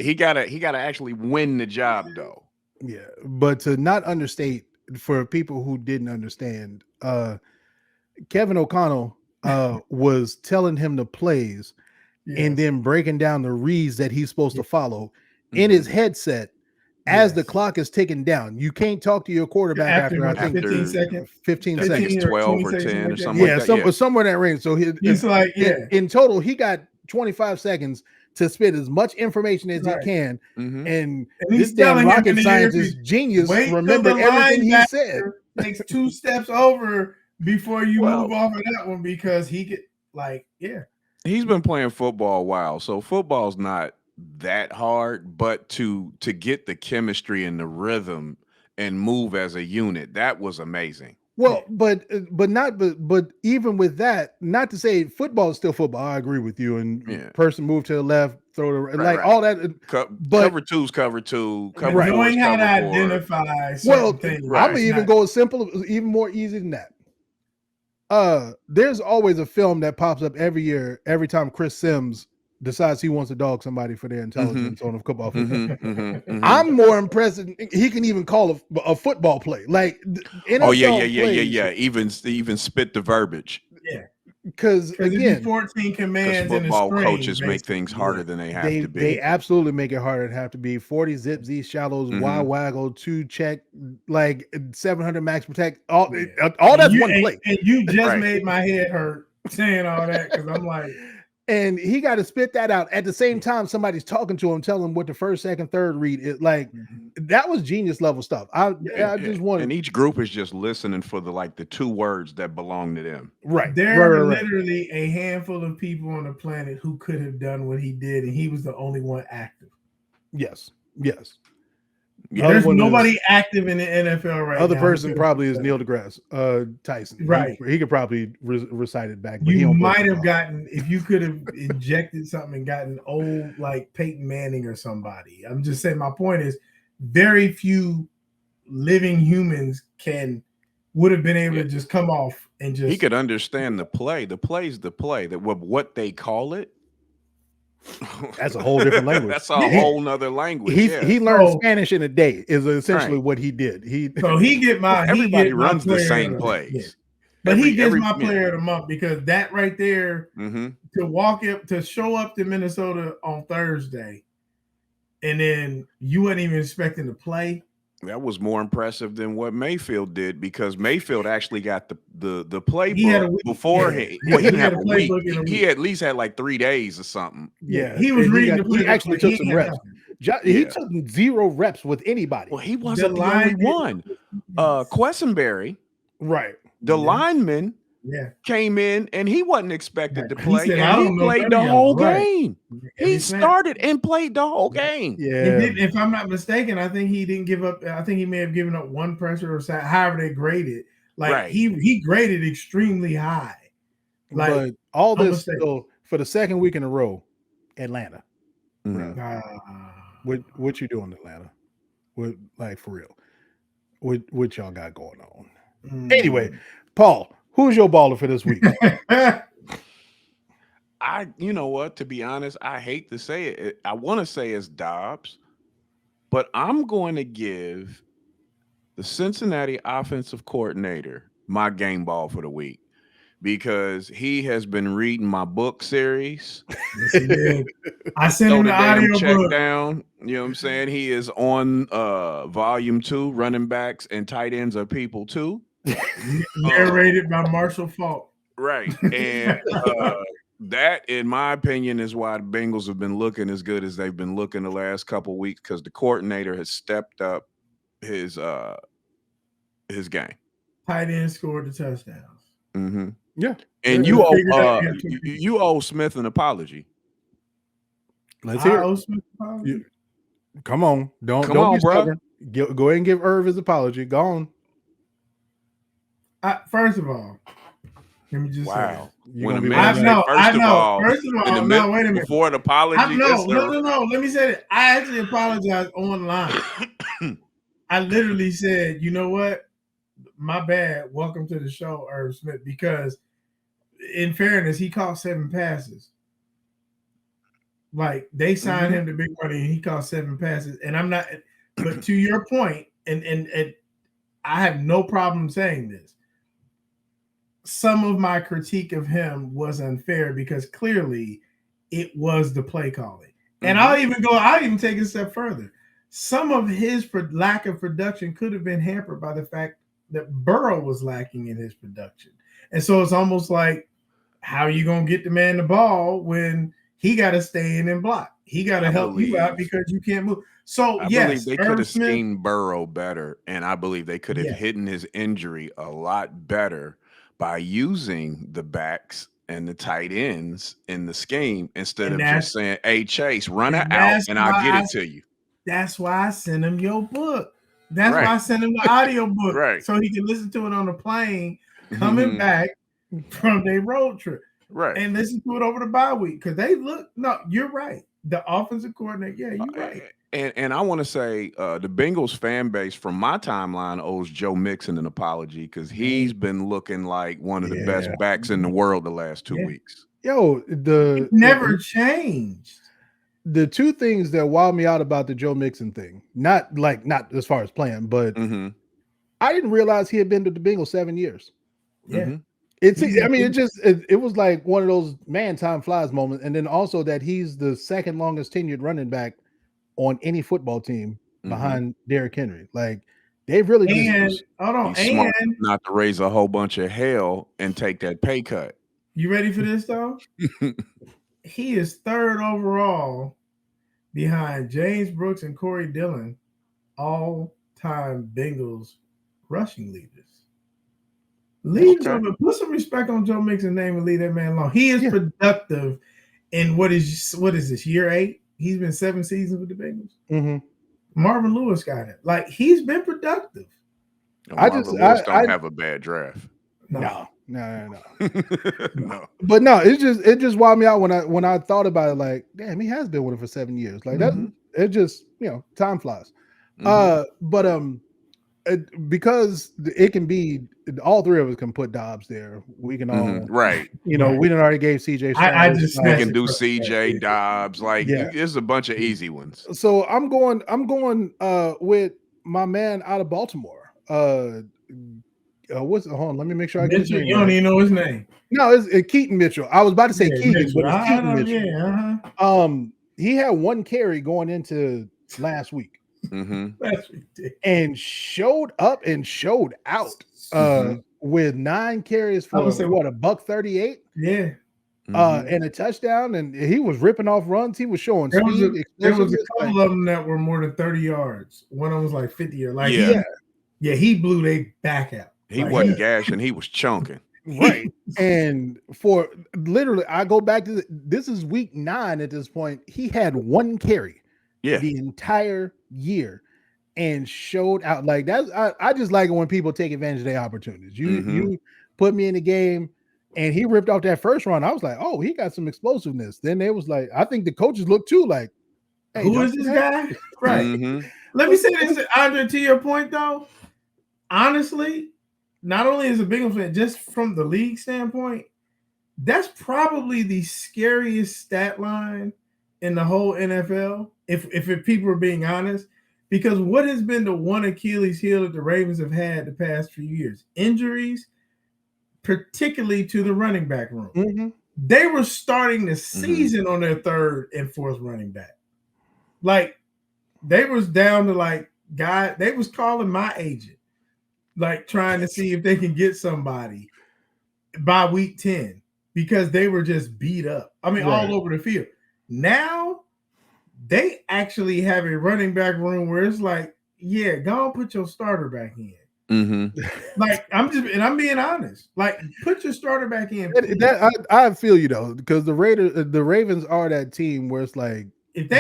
he got to actually win the job though. Yeah, but to not understate, for people who didn't understand, Kevin O'Connell was telling him the plays and then breaking down the reads that he's supposed to follow in his headset as the clock is ticking down. You can't talk to your quarterback after I think 15 seconds. 15 seconds, 12 or 10 or something like that. Somewhere in that range. So he's like, in total, he got 25 seconds to spit as much information as he can. And this damn rocket scientist genius remembered everything he said. Takes 2 steps over before you move off of that one, because he could he's been playing football a while, so football's not that hard, but to get the chemistry and the rhythm and move as a unit, that was amazing. But even with that, not to say football is still football. I agree with you. And person move to the left, throw the all that. Cover two's cover two. Knowing how to identify. I'm even go as simple, even more easy than that. There's always a film that pops up every year, every time Chris Sims decides he wants to dog somebody for their intelligence on a football field. I'm more impressed. He can even call a football play. Like NFL Even spit the verbiage. Yeah, because again, 14 commands. Football coaches make things harder than they have to be. They absolutely make it harder than have to be. 40 zip, Z shallows, Y waggle, 2 check, like 700 max protect. All that's one play. And you just made my head hurt saying all that, because I'm like. And he got to spit that out at the same time somebody's talking to him, telling him what the first, second, third read is. Like that was genius level stuff. I just wanted. And each group is just listening for the 2 words that belong to them. Right. There are literally a handful of people on the planet who could have done what he did, and he was the only one active. Yes. There's nobody active in the NFL right now. Other person probably is Neil deGrasse Tyson. Right. He could probably recite it back. But you might have gotten, if you could have injected something and gotten old like Peyton Manning or somebody. I'm just saying, my point is very few living humans would have been able to just come off and just. He could understand the play. The play's the play. That what they call it. That's a whole different language. That's a whole nother language. He learned Spanish in a day. Is essentially what he did. Everybody runs the same plays. Yeah. But he gets my player of the month because that right there to show up to Minnesota on Thursday, and then you weren't even expecting to play. That was more impressive than what Mayfield did because Mayfield actually got the playbook beforehand. He had a week. He at least had like 3 days or something. Yeah, he was reading the playbook. He actually took some reps. He took 0 reps with anybody. Well, he wasn't the only one. Quessenberry, right? The lineman came in and he wasn't expected to play. He played the whole game. He started and played the whole game. Yeah. If I'm not mistaken, I think he didn't give up. I think he may have given up one pressure or however they graded. He graded extremely high. But all this still, for the second week in a row, Atlanta. What you doing, Atlanta? For real? What y'all got going on? Anyway, Paul, who's your baller for this week? You know what? To be honest, I hate to say it. I want to say it's Dobbs, but I'm going to give the Cincinnati offensive coordinator my game ball for the week because he has been reading my book series. Yes, he did. I sent him the audio check book. down. You know what I'm saying? He is on volume 2, running backs and tight ends are people too. Narrated by Marshall Faulk. Right. And that, in my opinion, is why the Bengals have been looking as good as they've been looking the last couple of weeks because the coordinator has stepped up his game. Tight end scored the touchdowns. Mm-hmm. Yeah. And you owe Smith an apology. Let's hear it. Come on. Don't be stubborn. Go ahead and give Irv his apology. Go on. First of all, let me just say, I know. First of all, no, wait a minute. Before the apology, no. Let me say that I actually apologized online. I literally said, you know what? My bad. Welcome to the show, Irv Smith. Because, in fairness, he caught 7 passes. Like they signed him to big money, and he caught 7 passes. And I'm not. But to your point, and I have no problem saying this. Some of my critique of him was unfair because clearly it was the play calling. And I'll even take it a step further. Some of his lack of production could have been hampered by the fact that Burrow was lacking in his production. And so it's almost like, how are you going to get the man the ball when he got to stay in and block? He got to help you out because you can't move. So, I believe they could have schemed Burrow better, and I believe they could have hidden his injury a lot better by using the backs and the tight ends in the scheme instead of just saying, hey, Chase, run it out and I'll get it to you. That's why I sent him your book. That's why I sent him the audio book. So he can listen to it on the plane coming back from their road trip. And listen to it over the bye week. Because you're right. The offensive coordinator, you're right. And I want to say the Bengals fan base from my timeline owes Joe Mixon an apology because he's been looking like one of the best backs in the world the last 2 weeks. Yo, it never changed. The two things that wild me out about the Joe Mixon thing, not as far as playing, but I didn't realize he had been to the Bengals 7 years. Yeah. It was like one of those man time flies moments. And then also that he's the second longest tenured running back on any football team behind Derrick Henry. Like they've really smart not to raise a whole bunch of hell and take that pay cut. You ready for this though? He is 3rd overall behind James Brooks and Corey Dillon, all-time Bengals rushing leaders. Put some respect on Joe Mixon's name and leave that man alone. He is productive in what is this, year 8? He's been 7 seasons with the Bengals. Marvin Lewis got it. Like he's been productive. Marvin Lewis don't have a bad draft. No. No. But no, it just wild me out when I thought about it. Like, damn, he has been with it for 7 years. Like that, it just time flies. Because it can be all three of us can put Dobbs there. We can all right. We done already gave CJ. We can do CJ Dobbs. Like there's a bunch of easy ones. So I'm going with my man out of Baltimore. Hold on, let me make sure I get his name. You don't even know his name. No, it's Keaton Mitchell. I was about to say Keegan, but it's Keaton Mitchell. Yeah, he had 1 carry going into last week. That's ridiculous. And showed up and showed out with 9 carries for what, $138? Yeah. And a touchdown, and he was ripping off runs. He was showing speed. There was a couple of them that were more than 30 yards. One of them was like 50 or like he blew their back out. He wasn't gashing, he was chunking. Right. And for literally, I go back to this is week 9 at this point. He had 1 carry the entire year and showed out. Like that's I just like it when people take advantage of their opportunities. You put me in the game and he ripped off that first run. I was like, oh, he got some explosiveness. Then they was like, I think the coaches looked too like, hey, who is this guy? Right. Let me say this, Andre, to your point though. Honestly, not only is a Bengals fan, just from the league standpoint, that's probably the scariest stat line in the whole NFL, if people are being honest, because what has been the one Achilles heel that the Ravens have had the past few years? Injuries, particularly to the running back room. They were starting the season on their 3rd and 4th running back. Like, they was down to they was calling my agent, like trying to see if they can get somebody by week 10 because they were just beat up. I mean, all over the field. Now they actually have a running back room where it's like, yeah, go and put your starter back in. Like I'm being honest. Like, put your starter back in. I feel you though, because the Ravens are that team where it's like if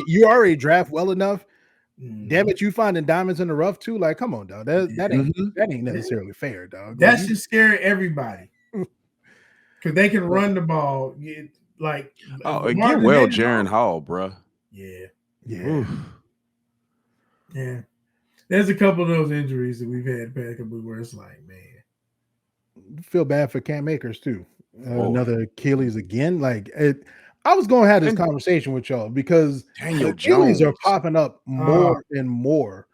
you already draft well enough. Damn it, you finding diamonds in the rough too? Like, come on, dog. That ain't necessarily fair, dog. That should scare everybody. Because they can run the ball. Get Jaron Hall, bro. Yeah. There's a couple of those injuries that we've had the past couple where it's like, man. Feel bad for Cam Akers too. Another Achilles again. Like I was going to have this conversation with y'all because Daniel Achilles Jones are popping up more and more.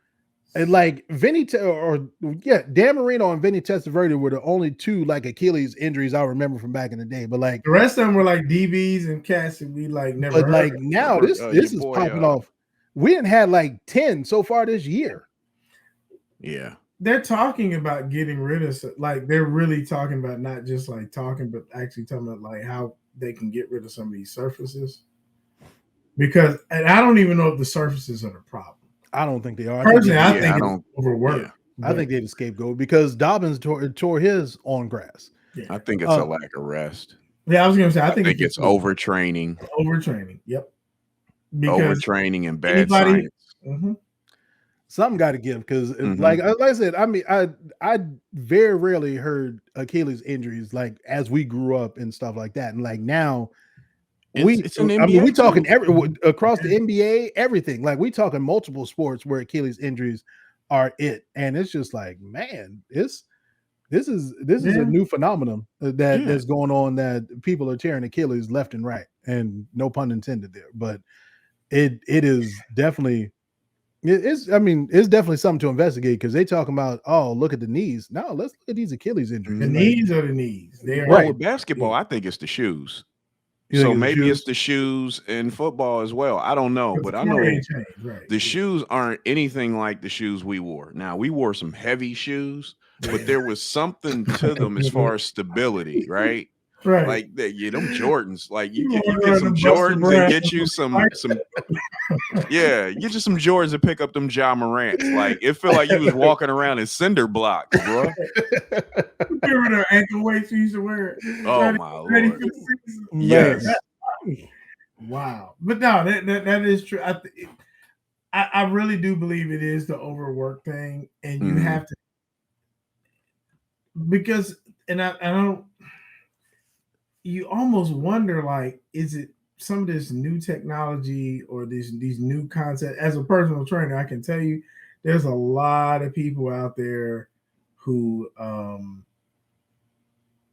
And like Dan Marino and Vinny Testaverde were the only 2 like Achilles injuries I remember from back in the day. But like the rest of them were like DBs and cats and we like never. But like now this is popping off. We didn't have like 10 so far this year. Yeah. They're talking about getting rid of they're really talking about not just like talking, but actually talking about like how they can get rid of some of these surfaces. Because and I don't even know if the surfaces are the problem. I don't think they are. Personally, I think it's overworked. I think they're the scapegoat because Dobbins tore his on grass. Yeah. I think it's a lack of rest. Yeah, I was going to say, I think it's overtraining. Overtraining, yep. Because overtraining and bad science. Something got to give because, like I said, I mean, I very rarely heard Achilles injuries like as we grew up and stuff like that, and like now. We talking across the NBA, everything. Like we talking multiple sports where Achilles injuries are it, and it's just like, man, this is a new phenomenon that's going on that people are tearing Achilles left and right, and no pun intended there. But it is definitely it's definitely something to investigate because they talking about look at the knees. No, let's look at these Achilles injuries. The knees are the knees. They are right. With basketball, I think it's the shoes. So maybe it's the shoes in football as well. I don't know, but I know the shoes aren't anything like the shoes we wore. Now, we wore some heavy shoes, but there was something to them as far as stability, right? Right. Like them Jordans. Like you get some Jordans and get you some get you some Jordans and pick up them Ja Morants. Like it felt like you was walking around in cinder blocks, bro. Remember the ankle weights you used to wear? Oh my Lord. Yes. Wow. But no, that is true. I really do believe it is the overwork thing, and you Mhm. have to because and I don't. You almost wonder like, is it some of this new technology or these new concepts? As a personal trainer, I can tell you, there's a lot of people out there who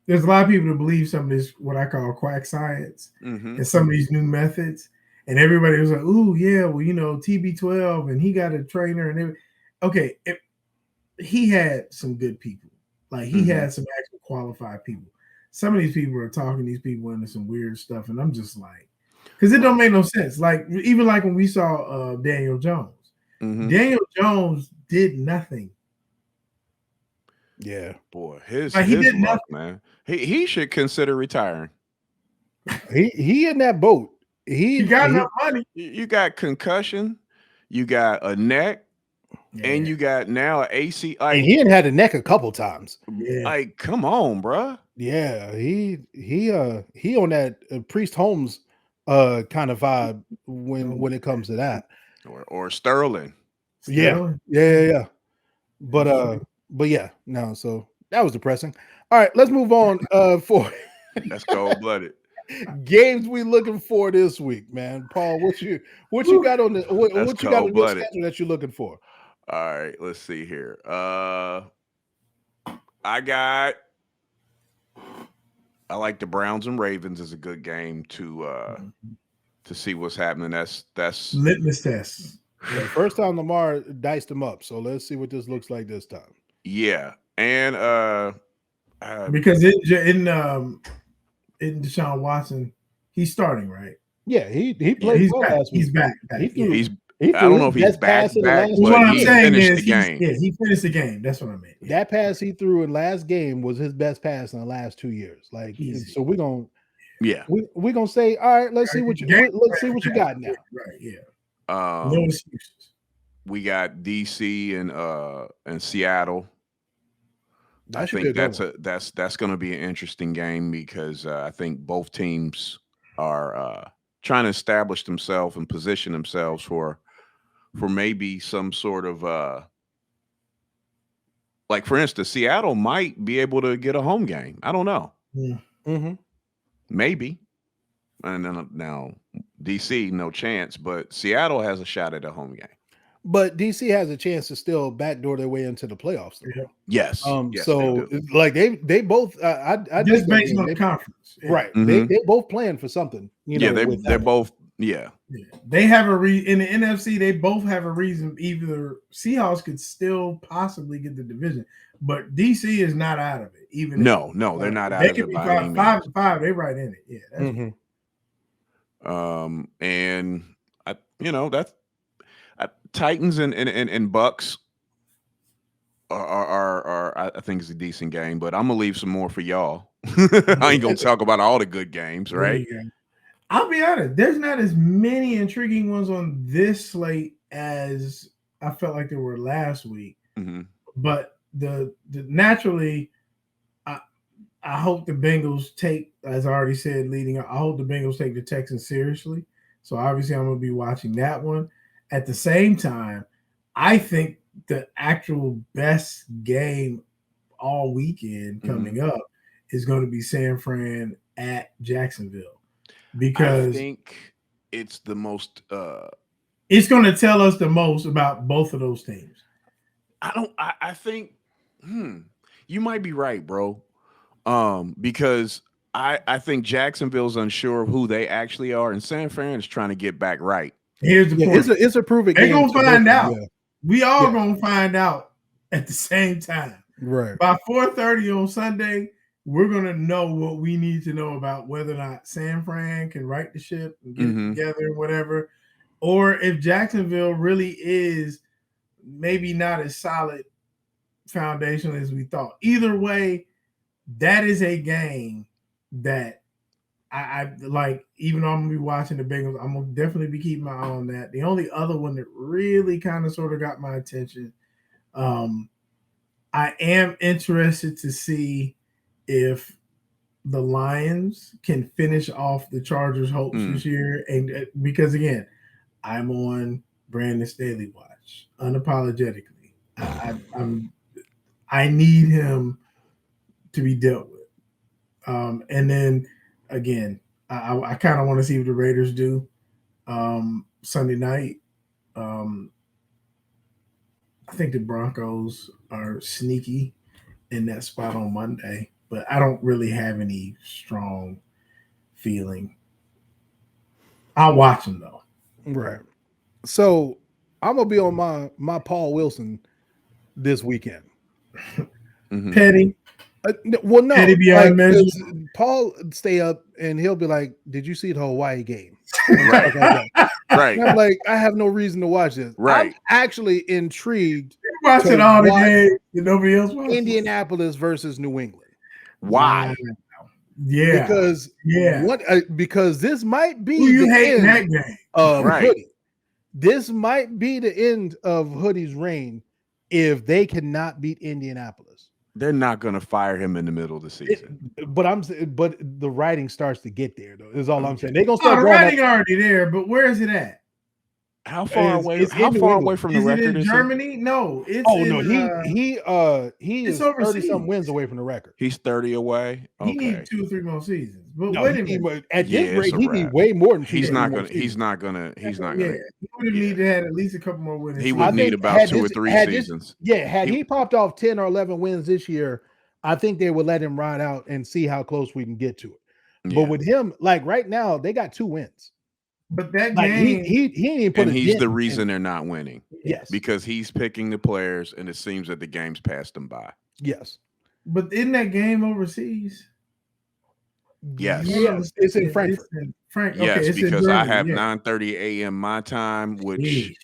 there's a lot of people who believe some of this what I call quack science Mhm. and some of these new methods. And everybody was like, "Ooh, yeah, well, TB12, and he got a trainer and everything." Okay, he had some good people. Like he Mhm. had some actual qualified people. Some of these people are talking these people into some weird stuff, and I'm just like, because it don't make no sense. Like even like when we saw Daniel Jones. Mhm. Daniel Jones did nothing. Yeah, Boy, his Like he did luck, nothing. man. He should consider retiring. he in that boat. He got enough money. You got concussion, you got a neck, and Yeah, you got now an AC. and Like, he had a neck a couple times. yeah. come on, bruh. Yeah, he on that Priest Holmes kind of vibe when it comes to that. Or Sterling. Yeah, Sterling. yeah. But yeah, no. So that was depressing. All right, let's move on. For That's cold blooded. games we looking for this week, man. Paul, what you got on the That's what you got on your cold-blooded. schedule that you're looking for? All right, let's see here. I like the Browns and Ravens is a good game to see what's happening. That's Litmus test. Yeah, first time Lamar diced him up, so let's see what this looks like this time. yeah. And Because in Deshaun Watson, he's starting, right? Yeah, he Yeah, played he's well back. last week. He's back. He threw. he's He I don't know if his he's best back, pass in the back, last What but I'm he saying finished is the game. he finished the game. That's what I meant. Yeah. That pass he threw in last game was his best pass in the last 2 years. Like, Easy. so we're gonna Yeah. we're gonna say, all right, let's see what you got now. Right. Yeah. No Um, excuses. we got DC and Seattle. That I should be a think good that's going to be an interesting game because I think both teams are trying to establish themselves and position themselves for maybe some sort of like, for instance, Seattle might be able to get a home game. I don't know, Yeah. Mm-hmm. maybe. And then now DC, no chance, but Seattle has a shot at a home game. But DC has a chance to still backdoor their way into the playoffs. Though. Yeah. Yes. Yes, So they do. like they both I Just think based that on the conference. Yeah. right. Mhm. They both playing for something. You know, Yeah, with they're that. both. Yeah. Yeah. They have in the NFC. They both have a reason. Either Seahawks could still possibly get the division, but DC is not out of it. Even No, they're not out of it by any means. 5-5. They right in it. Yeah. That's Mhm. And that's Titans and Bucks are I think it's a decent game, but I'm gonna leave some more for y'all. I ain't gonna talk about all the good games, right? There you go. I'll be honest. There's not as many intriguing ones on this slate as I felt like there were last week. Mm-hmm. But the naturally, I hope the Bengals take, as I already said, leading up, I hope the Bengals take the Texans seriously. So obviously, I'm going to be watching that one. At the same time, I think the actual best game all weekend coming up is going to be San Fran at Jacksonville, because I think it's the most. It's going to tell us the most about both of those teams. I think. You might be right, bro. Because I think Jacksonville's unsure of who they actually are, and San Fran is trying to get back right. Here's the point. It's a proven They're game. going to find out. Yeah. We all going to find out at the same time. Right. By 4:30 on Sunday, we're going to know what we need to know about whether or not San Fran can right the ship and get it together and whatever, or if Jacksonville really is maybe not as solid foundation as we thought. Either way, that is a game that I like. Even though I'm gonna be watching the Bengals, I'm gonna definitely be keeping my eye on that. The only other one that really kind of sort of got my attention, I am interested to see if the Lions can finish off the Chargers' hopes this year, and because again, I'm on Brandon Staley watch unapologetically. I need him to be dealt with. And then again, I kind of want to see what the Raiders do Sunday night. I think the Broncos are sneaky in that spot on Monday, but I don't really have any strong feeling. I'll watch them though. Right. So I'm gonna be on my Paul Wilson this weekend. Mhm. Petty. Well, no, Petty beyond measure. 'cause Paul stay up and he'll be like, "Did you see the Hawaii game?" Right. Right. And I'm like, I have no reason to watch this. Right. I'm actually intrigued. Watching to all the watch games that nobody else watches. Indianapolis versus New England. Why? Yeah. Because this might be Who you the hate in end that game? of Right. Hoodie. This might be the end of Hoodie's reign if they cannot beat Indianapolis. They're not going to fire him in the middle of the season. But the writing starts to get there though. Is all I'm saying. They're gonna Oh, start the drawing writing already there, but where is it at? How far away? it's How in New far England. away from the Is it record in is he? Germany? No, it's Oh in, no, he it's is 30 overseas. something wins away from the record. He's 30 away. He Okay. needs 2 or 3 more seasons. But No, wait a he minute. need- at Yeah, this it's rate, a he wrap. need way more than He's 2 or not 3 more gonna. He's seasons. not gonna. He's not Yeah, gonna. he would have yeah. needed to have at least a couple more wins. He I would need think about had 2 or this- 3 had this- seasons. Had he popped off 10 or 11 wins this year, I think they would let him ride out and see how close we can get to it. Yeah. But with him, like right now, they got 2 wins. But that Like game, he didn't even put And a he's dent the in- reason they're not winning Yes, because he's picking the players, and it seems that the game's passed them by. yes, but in that game overseas, Yes. yes. It's in Frankfurt. It's in Frankfurt. Yes, Okay, it's in because I Germany, have yeah. 9:30 a.m. my time, which Yeesh.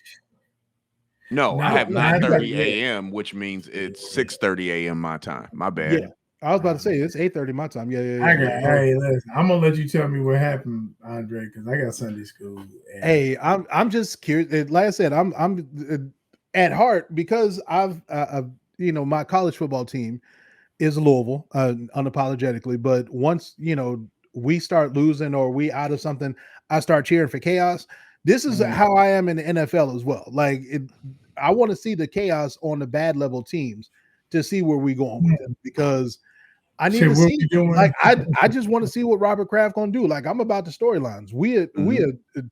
no, I No, have no, 9:30 yeah. a.m., which means it's 6:30 a.m. my time. My bad. Yeah, I was about to say it's 8:30 my time. Yeah. Hey, listen, I'm gonna let you tell me what happened, Andre, because I got Sunday school. And Hey, I'm just curious. Like I said, I'm at heart because I've my college football team is Louisville, unapologetically. But once we start losing or we out of something, I start cheering for chaos. This is how I am in the NFL as well. Like I want to see the chaos on the bad level teams to see where we going with it because I need Shit, to what see. we doing? Like I just want to see what Robert Kraft gonna do. Like I'm about the storylines. We are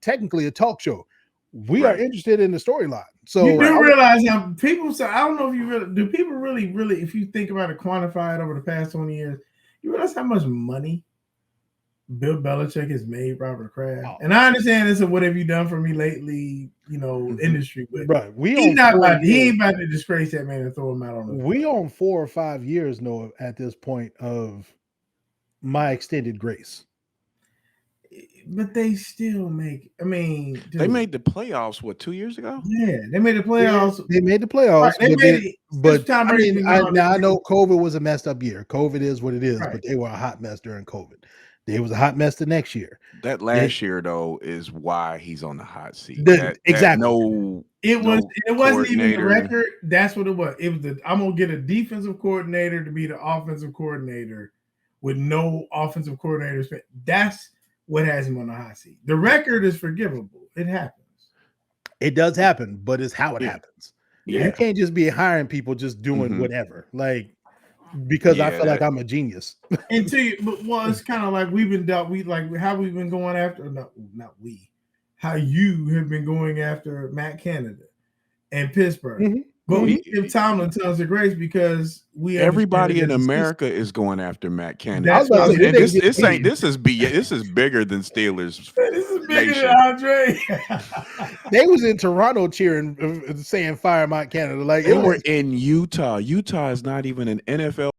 technically a talk show. We are Right. interested in the storyline. So you do realize how people say, I don't know if you really do. People really, if you think about it, quantify it over the past 20 years, you realize how much money Bill Belichick has made Robert Kraft. Oh. And I understand this. What have you done for me lately? Industry, but right. he ain't about to disgrace that man and throw him out on the. We on 4 or 5 years, Noah, at this point of my extended grace. But they still make. I mean, They dude, made the playoffs 2 years ago? Yeah, they made the playoffs. They made the playoffs, Right, they made it. but Tom I Brady mean, been I gone. know COVID was a messed up year. COVID is what it is, Right. but they were a hot mess during COVID. They was a hot mess the next year. That last year, though, is why he's on the hot seat. Exactly. It wasn't even the coordinator. record. That's what it was. It was I'm gonna get a defensive coordinator to be the offensive coordinator with no offensive coordinators. That's what has him on the hot seat. The record is forgivable. It happens. It does happen, but it's how it happens. Yeah. You can't just be hiring people just doing Mhm. whatever. Like because I feel like I'm a genius. Well, it's kind of like we've been dealt. How we've been going after. Not we. How you have been going after Matt Canada and Pittsburgh. Mhm. But we give Tomlin tons of grace because everybody in America is going after Matt Canada. That's what And this is bigger than Steelers. This is bigger Nation. than Andre. They was in Toronto cheering, saying "Fire Mike Canada." Like They it were was in Utah. Utah is not even an NFL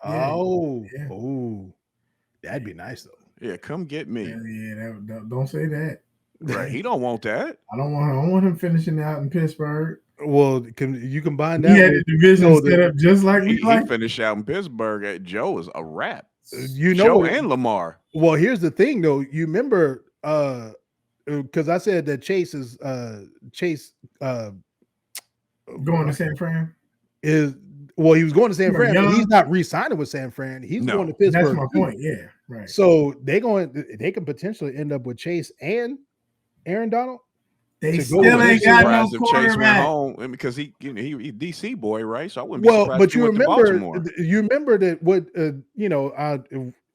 Oh, that'd be nice though. Yeah, come get me. Don't say that. Right, he don't want that. I don't want him finishing out in Pittsburgh. Well, you combine He that had with the division set up just like he finished out in Pittsburgh. Joe is a wrap. Joe and Lamar. Well, here's the thing though. You remember because I said that Chase going to San Fran he was going to San Fran, but he's not re-signing with San Fran. He's going to Pittsburgh. That's my point. Yeah, right. So they can potentially end up with Chase and Aaron Donald. They still ain't got no quarterback. Home because he DC boy, right? So I wouldn't be surprised. But you remember that what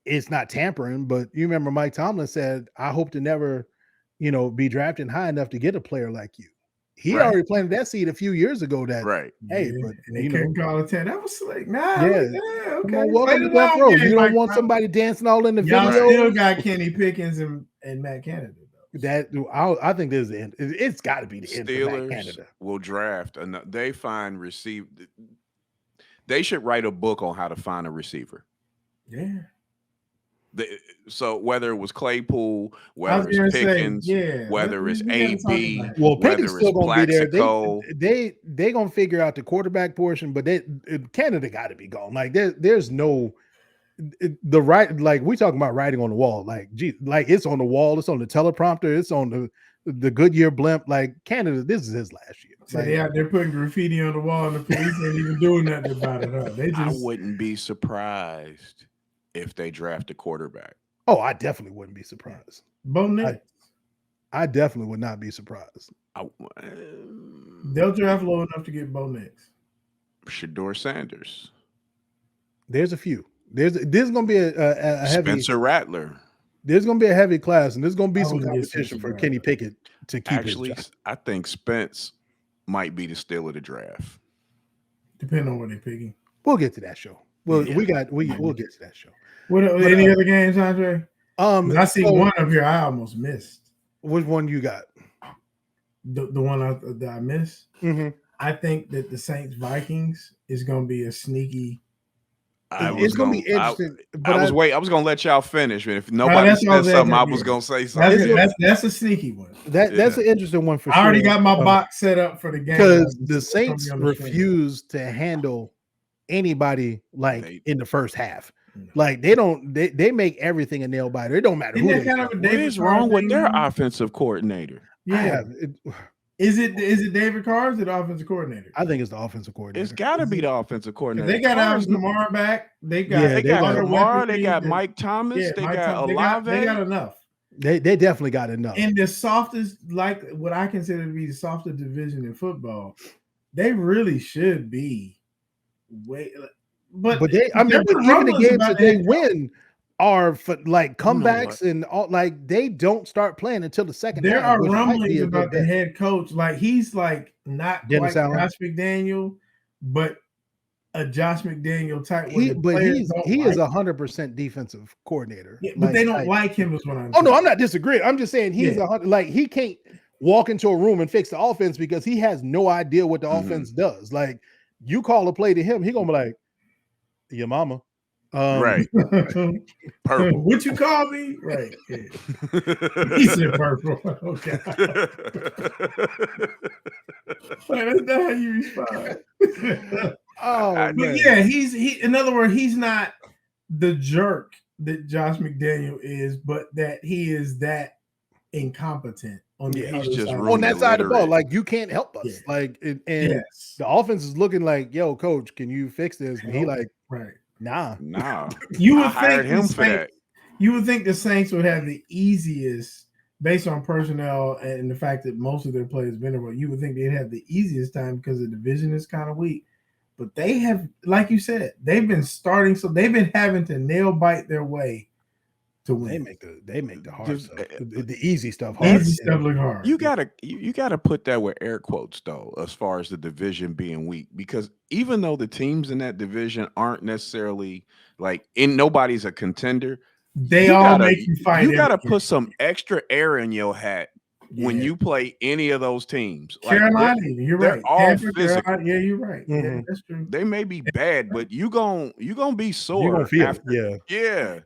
it's not tampering, but you remember Mike Tomlin said, "I hope to never, be drafted high enough to get a player like you." He already planted that seed a few years ago. That hey, but they couldn't call it 10. That was like, okay. Welcome to Death Row. You don't want somebody dancing all in the video. Y'all still got Kenny Pickens and Matt Canada. I think this is the end. It's got to be the end for Matt Canada. Will draft they should write a book on how to find a receiver. Yeah. So whether it was Claypool, whether it's Pickens, whether it's AB, well, Pickens still gonna be there. They gonna figure out the quarterback portion, but Canada got to be gone. Like there's no the right, like we talking about writing on the wall. Like like it's on the wall, it's on the teleprompter, it's on the Goodyear blimp. Like Canada, this is his last year. So they're putting graffiti on the wall, and the police ain't even doing nothing about it. Huh? I wouldn't be surprised if they draft a quarterback. Oh, I definitely wouldn't be surprised. Bo Nix. I definitely would not be surprised. They'll draft low enough to get Bo Nix. Shedeur Sanders. There's a few. There's going to be a heavy Spencer Rattler. There's going to be a heavy class, and there's going to be some competition for Kenny Pickett to keep his job. I think Spence might be the steal of the draft. Depending on what they're picking. We'll get to that show. Well, we'll get to that show. Any other games, Andre? I see one up here I almost missed. Which one you got? The one that I missed. Mm-hmm. I think that the Saints Vikings is going to be a sneaky. It's going to be interesting. I was going to let y'all finish, and if nobody said something, I was going to say something. That's a sneaky one. That's an interesting one for sure. I already got my box set up for the game because the Saints refuse to handle anybody in the first half. Like they make everything a nail biter. It don't matter who they are. What is wrong with their offensive coordinator? Yeah. Is it David Carr or is it the offensive coordinator? I think it's the offensive coordinator. It's got to be the offensive coordinator. They got Alvin Kamara back. They got Kamara. They got Mike Thomas. They got Olave. They got enough. They definitely got enough. In the softest, like what I consider to be the softest division in football, they really should be But even the games that they win are for like comebacks and all. Like they don't start playing until the second. There are rumblings about the head coach. Like he's like not quite Josh McDaniel, but a Josh McDaniel type. He is 100% defensive coordinator. Yeah, but they don't like him. Is what I'm. Oh no, I'm not disagreeing. I'm just saying he's he can't walk into a room and fix the offense because he has no idea what the offense does. Like you call a play to him, he gonna be like, your mama. Right. Purple. What you call me? Right. Yeah. He said purple. Okay. That's not how you respond. In other words, he's not the jerk that Josh McDaniel is, but that he is that incompetent on the he's just on that side of the ball. Like you can't help us. Like the offense is looking like, yo, coach, can you fix this? And he like, right. Nah. You would think him for that. You would think the Saints would have the easiest, based on personnel and the fact that most of their players been around. You would think they'd have the easiest time because the division is kind of weak. But they have, like you said, they've been starting, so they've been having to nail bite their way to win. They make the hard stuff, the easy stuff hard. Easy stuff look hard. You gotta put that with air quotes though, as far as the division being weak, because even though the teams in that division aren't necessarily nobody's a contender, they all make you fight. You gotta put some extra air in your hat when Yeah. you play any of those teams. Carolina, you're they're right. all Tampa, physical. Carolina, yeah, you're right. Yeah, Mhm. that's true. They may be bad, but you gonna be sore. You're gonna feel after. it. Yeah. Yeah.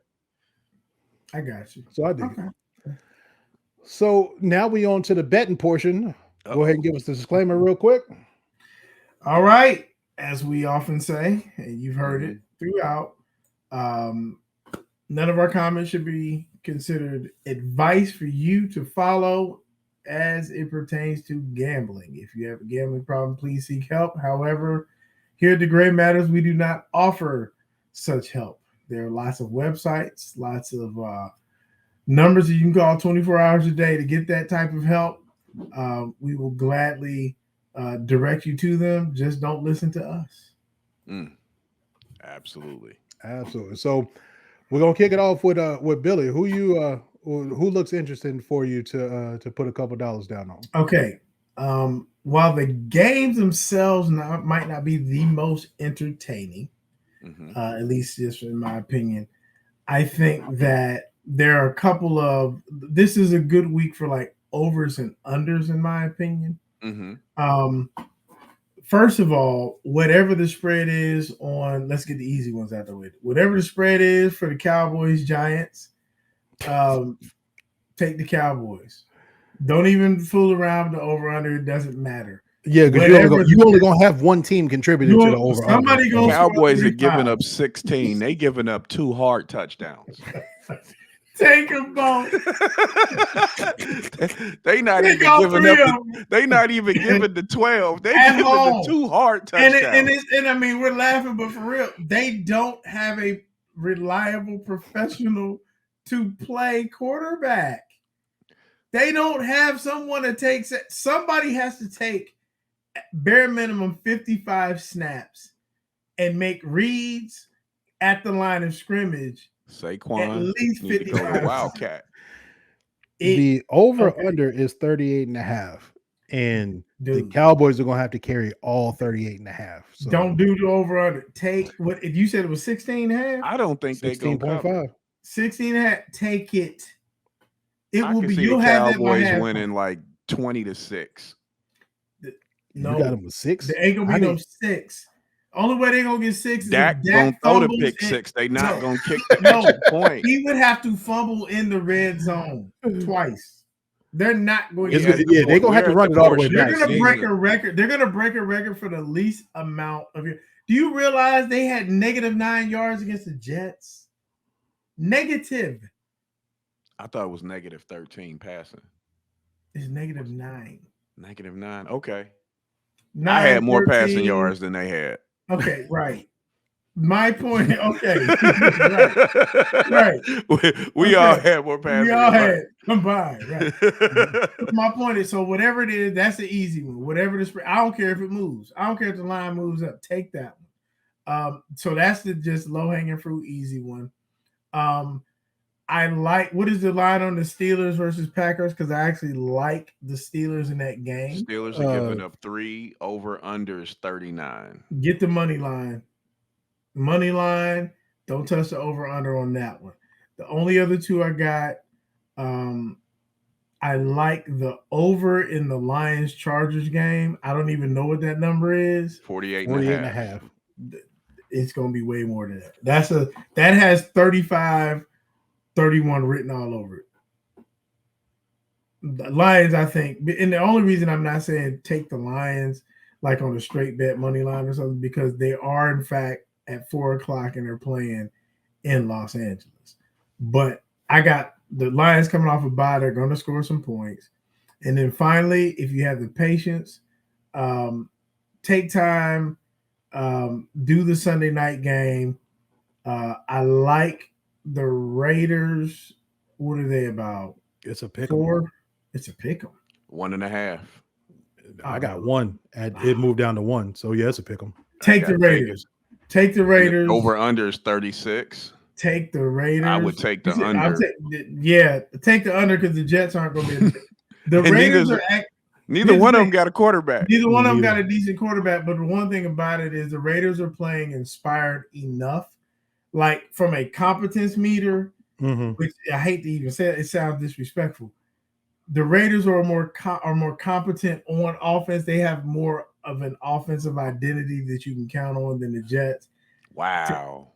I got you. So I dig Okay. it. So now we on to the betting portion. Go ahead and give us the disclaimer real quick. All right. As we often say, and you've heard it Mm-hmm. throughout, none of our comments should be considered advice for you to follow as it pertains to gambling. If you have a gambling problem, please seek help. However, here at the Gray Matters, we do not offer such help. There are lots of websites, lots of numbers that you can call 24 hours a day to get that type of help. We will gladly direct you to them. Just don't listen to us. Absolutely. So we're gonna kick it off with Billy. Who looks interesting for you to put a couple dollars down on? Okay. While the games themselves might not be the most entertaining, at least just in my opinion, I think that there are a couple of. This is a good week for like overs and unders, in my opinion. First of all, whatever the spread is on, let's get the easy ones out of the way. Whatever the spread is for the Cowboys Giants, take the Cowboys. Don't even fool around with the over under. It doesn't matter. Yeah, because you only gonna have one team contributing to the over. Somebody under. Cowboys are giving up 16. They giving up 2 hard touchdowns. Take them both. They not even giving up. They not even giving the 12. They giving the 2 hard touchdowns. And I mean, we're laughing, but for real, they don't have a reliable professional to play quarterback. They don't have someone that takes it. Somebody has to take bare minimum 55 snaps and make reads at the line of scrimmage. Saquon at least 55 Wildcat. The over under is 38.5, and the Cowboys are gonna have to carry all 38.5. So don't do the over under. Take what if you said it was 16.5? I don't think they go 16.5. 16.5. Take it. It I will can be. see You'll the have Cowboys that winning like 20-6. No, you got them with 6. There ain't gonna be no 6. Only way they're gonna get 6 is Dak gonna throw the pick 6. They not gonna kick the extra point. He would have to fumble in the red zone twice. They're not going to. Yeah, they're gonna have to run it all the way back. They're gonna break a record. They're gonna break a record for the least amount of it. Do you realize they had -9 yards against the Jets? Negative. I thought it was -13 passing. It's -9. -9. Okay. 9, I had more 13. passing yards than they had. Okay, right. My point. Okay, right. We all had more passing. We all had combined. Right. My point is, so whatever it is, that's the easy one. Whatever the spread, I don't care if it moves. I don't care if the line moves up. Take that one. So that's the just low hanging fruit, easy one. I like what is the line on the Steelers versus Packers because I actually like the Steelers in that game. Steelers are giving up 3 over unders 39. Get the money line. Money line. Don't touch the over under on that one. The only other two I got, I like the over in the Lions Chargers game. I don't even know what that number is. 48.5. It's going to be way more than that. That has 35-31 written all over it. The Lions, I think, and the only reason I'm not saying take the Lions like on a straight bet money line or something because they are in fact at 4:00 and they're playing in Los Angeles. But I got the Lions coming off a bye. They're going to score some points. And then finally, if you have the patience, take time, do the Sunday night game. I like the Raiders. What are they about? It's a pick 4. It's a pick 'em. 1.5. I got 1. It moved down to 1. So yeah, it's a pick 'em. Take the Raiders. Take the Raiders. Over under is 36. Take the Raiders. I would take the under. Take the under because the Jets aren't going to be. The Raiders are. Neither one of them got a quarterback. Neither one of them got a decent quarterback. But the one thing about it is the Raiders are playing inspired enough, like from a competence meter, which I hate to even say it sounds disrespectful. the Raiders are more competent on offense. They have more of an offensive identity that you can count on than the Jets. Wow.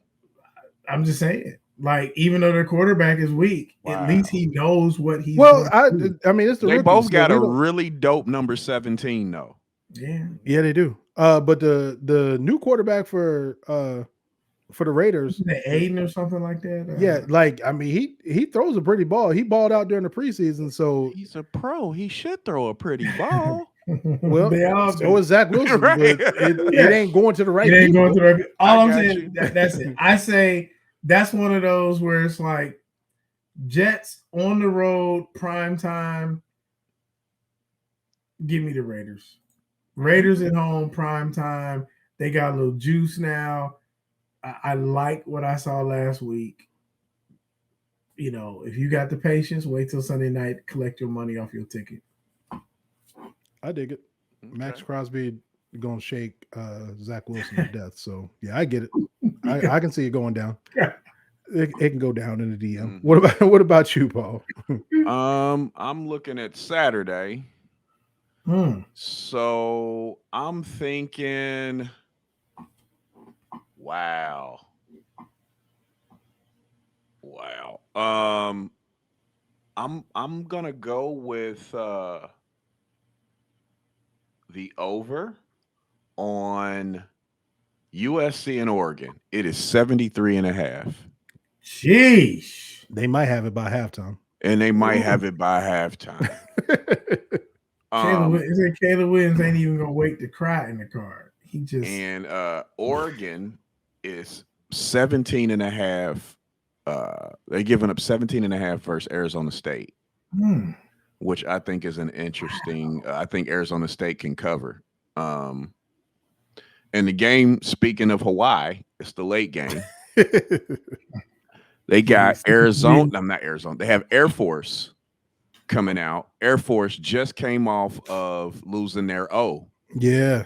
I'm just saying. Like, even though their quarterback is weak, at least he knows what he's well, doing. I mean, it's the They rookies, both so got we a don't- really dope number 17, though. Yeah, they do. But the new quarterback for the Raiders, the Aiden or something like that. yeah, like I mean, he throws a pretty ball. He balled out during the preseason, so He's a pro. He should throw a pretty ball. well, they all so is Zach Wilson, Right. but it Yeah. ain't going to the right It ain't people. going to the right. All I I'm got saying, you. that's it. I say that's one of those where it's like Jets on the road, prime time. Give me the Raiders. Raiders at home, prime time. They got a little juice now. I like what I saw last week. You know, if you got the patience, wait till Sunday night, collect your money off your ticket. I dig it. Max Okay. Crosby gonna shake Zach Wilson to death. So yeah, I get it. I can see it going down. Yeah. It can go down in the DM. Mhm. What about you, Paul? I'm looking at Saturday. So I'm thinking, wow. I'm gonna go with the over on USC and Oregon. It is 73.5. Sheesh. They might have it by halftime. And they might have it by halftime. Caleb Williams ain't even gonna wait to cry in the car. He just And Oregon is 17.5. They're giving up 17.5 versus Arizona State, which I think is an interesting. I think Arizona State can cover. And the game, speaking of Hawaii, it's the late game. They got Arizona. I'm not Arizona. They have Air Force coming out. Air Force just came off of losing their O. Yeah.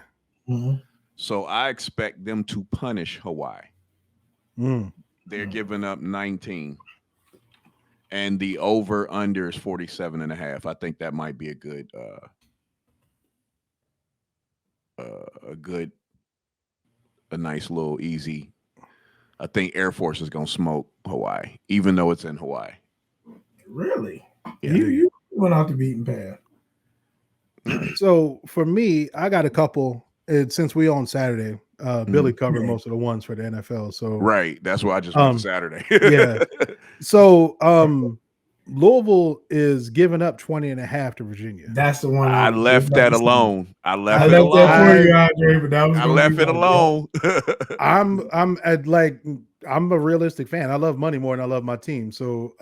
So I expect them to punish Hawaii. They're giving up 19. And the over under is 47.5. I think that might be a nice little easy. I think Air Force is gonna smoke Hawaii, even though it's in Hawaii. Really? Yeah. You went off the beaten path. So for me, I got a couple. Since we on Saturday, Billy covered most of the ones for the NFL. So right, that's why I just went to Saturday. Yeah. So Louisville is giving up 20.5 to Virginia. That's the one I left that alone. I left it that alone. for you, Andre, but that was I left it alone. I'm a realistic fan. I love money more than I love my team. So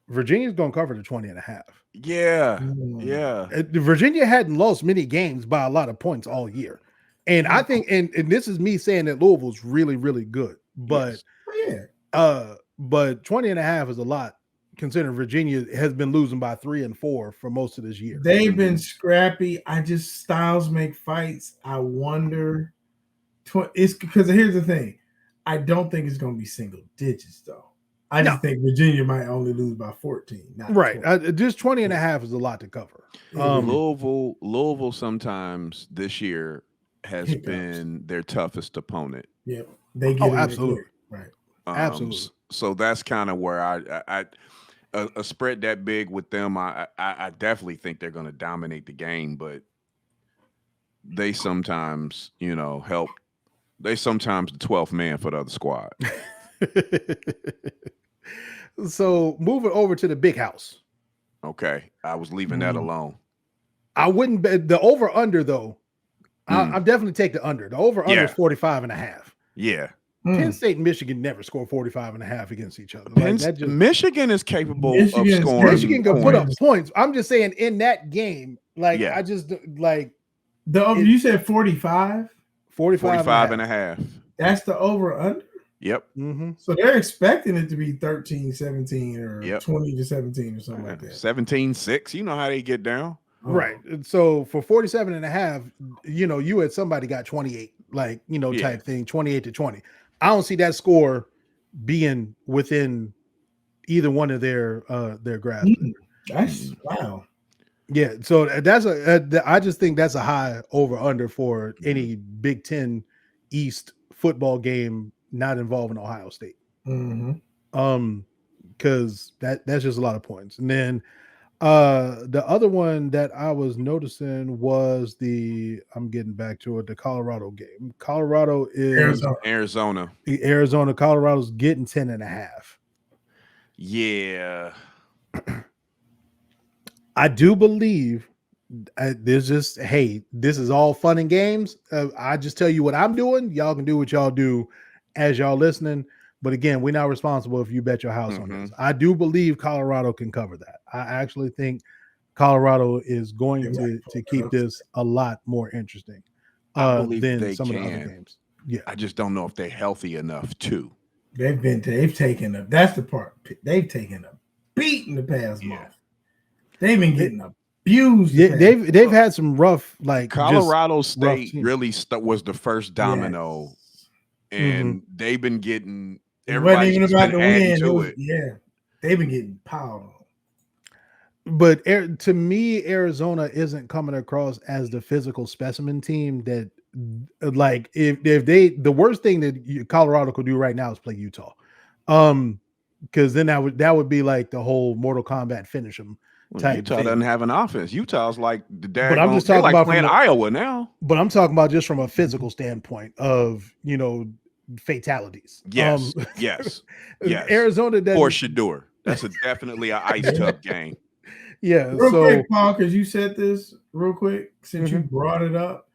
Virginia's gonna cover the 20.5. Yeah. Virginia hadn't lost many games by a lot of points all year. And I think and this is me saying that Louisville's really, really good. But but 20.5 is a lot considering Virginia has been losing by 3 and 4 for most of this year. They've been scrappy. Styles make fights. I wonder. It's because here's the thing. I don't think it's going to be single digits though. I just think Virginia might only lose by 14. Right. Just 20.5 is a lot to cover. Louisville sometimes this year has been their toughest opponent. Yep. They get absolutely. Right. Absolutely. So that's kind of where I a spread that big with them. I definitely think they're going to dominate the game, but they sometimes, help. They sometimes the 12th man for the other squad. So moving over to the big house. Okay. I was leaving that alone. I wouldn't bet the over under though. I'll definitely take the under. The over under is 45.5. Yeah. Penn State and Michigan never score 45.5 against each other. Michigan is capable of scoring. Michigan can put up points. I'm just saying in that game, I just like you said 45? 45.5. That's the over under? Yep. So they're expecting it to be 13-17 or 20-17 or something like that. 17-6. You know how they get down. Right. So for 47.5, you had somebody got 28, type thing, 28-20. I don't see that score being within either one of their grasp. That's wow. Yeah, so that's I just think that's a high over under for any Big Ten East football game not involving Ohio State. Mm-hmm. Because that's just a lot of points. And then the other one that I was noticing was I'm getting back to it, the Colorado game. Colorado is Arizona. Colorado's getting 10.5. Yeah. I do believe there's just, hey, this is all fun and games. I just tell you what I'm doing. Y'all can do what y'all do as y'all listening. But again, we're not responsible if you bet your house on this. I do believe Colorado can cover that. I actually think Colorado is going to keep this a lot more interesting than some of the other games. Yeah, I just don't know if they're healthy enough too. They've taken up. That's the part. They've taken a beat in the past month. They've been getting abused. Yeah, they've had some rough, like Colorado State really was the first domino, and they've been getting. It wasn't even about the win. They've been getting piled on. But to me, Arizona isn't coming across as the physical specimen team that, like, if the worst thing that Colorado could do right now is play Utah, because then that would be like the whole Mortal Kombat finish them. Utah doesn't have an offense. Utah's like the dad. But I'm just talking about playing Iowa now. But I'm talking about just from a physical standpoint of fatalities. Yes, yes. Arizona doesn't. Or Shador. That's definitely an ice tub game. Yeah. Real quick, Paul, because you said this real quick since you brought it up.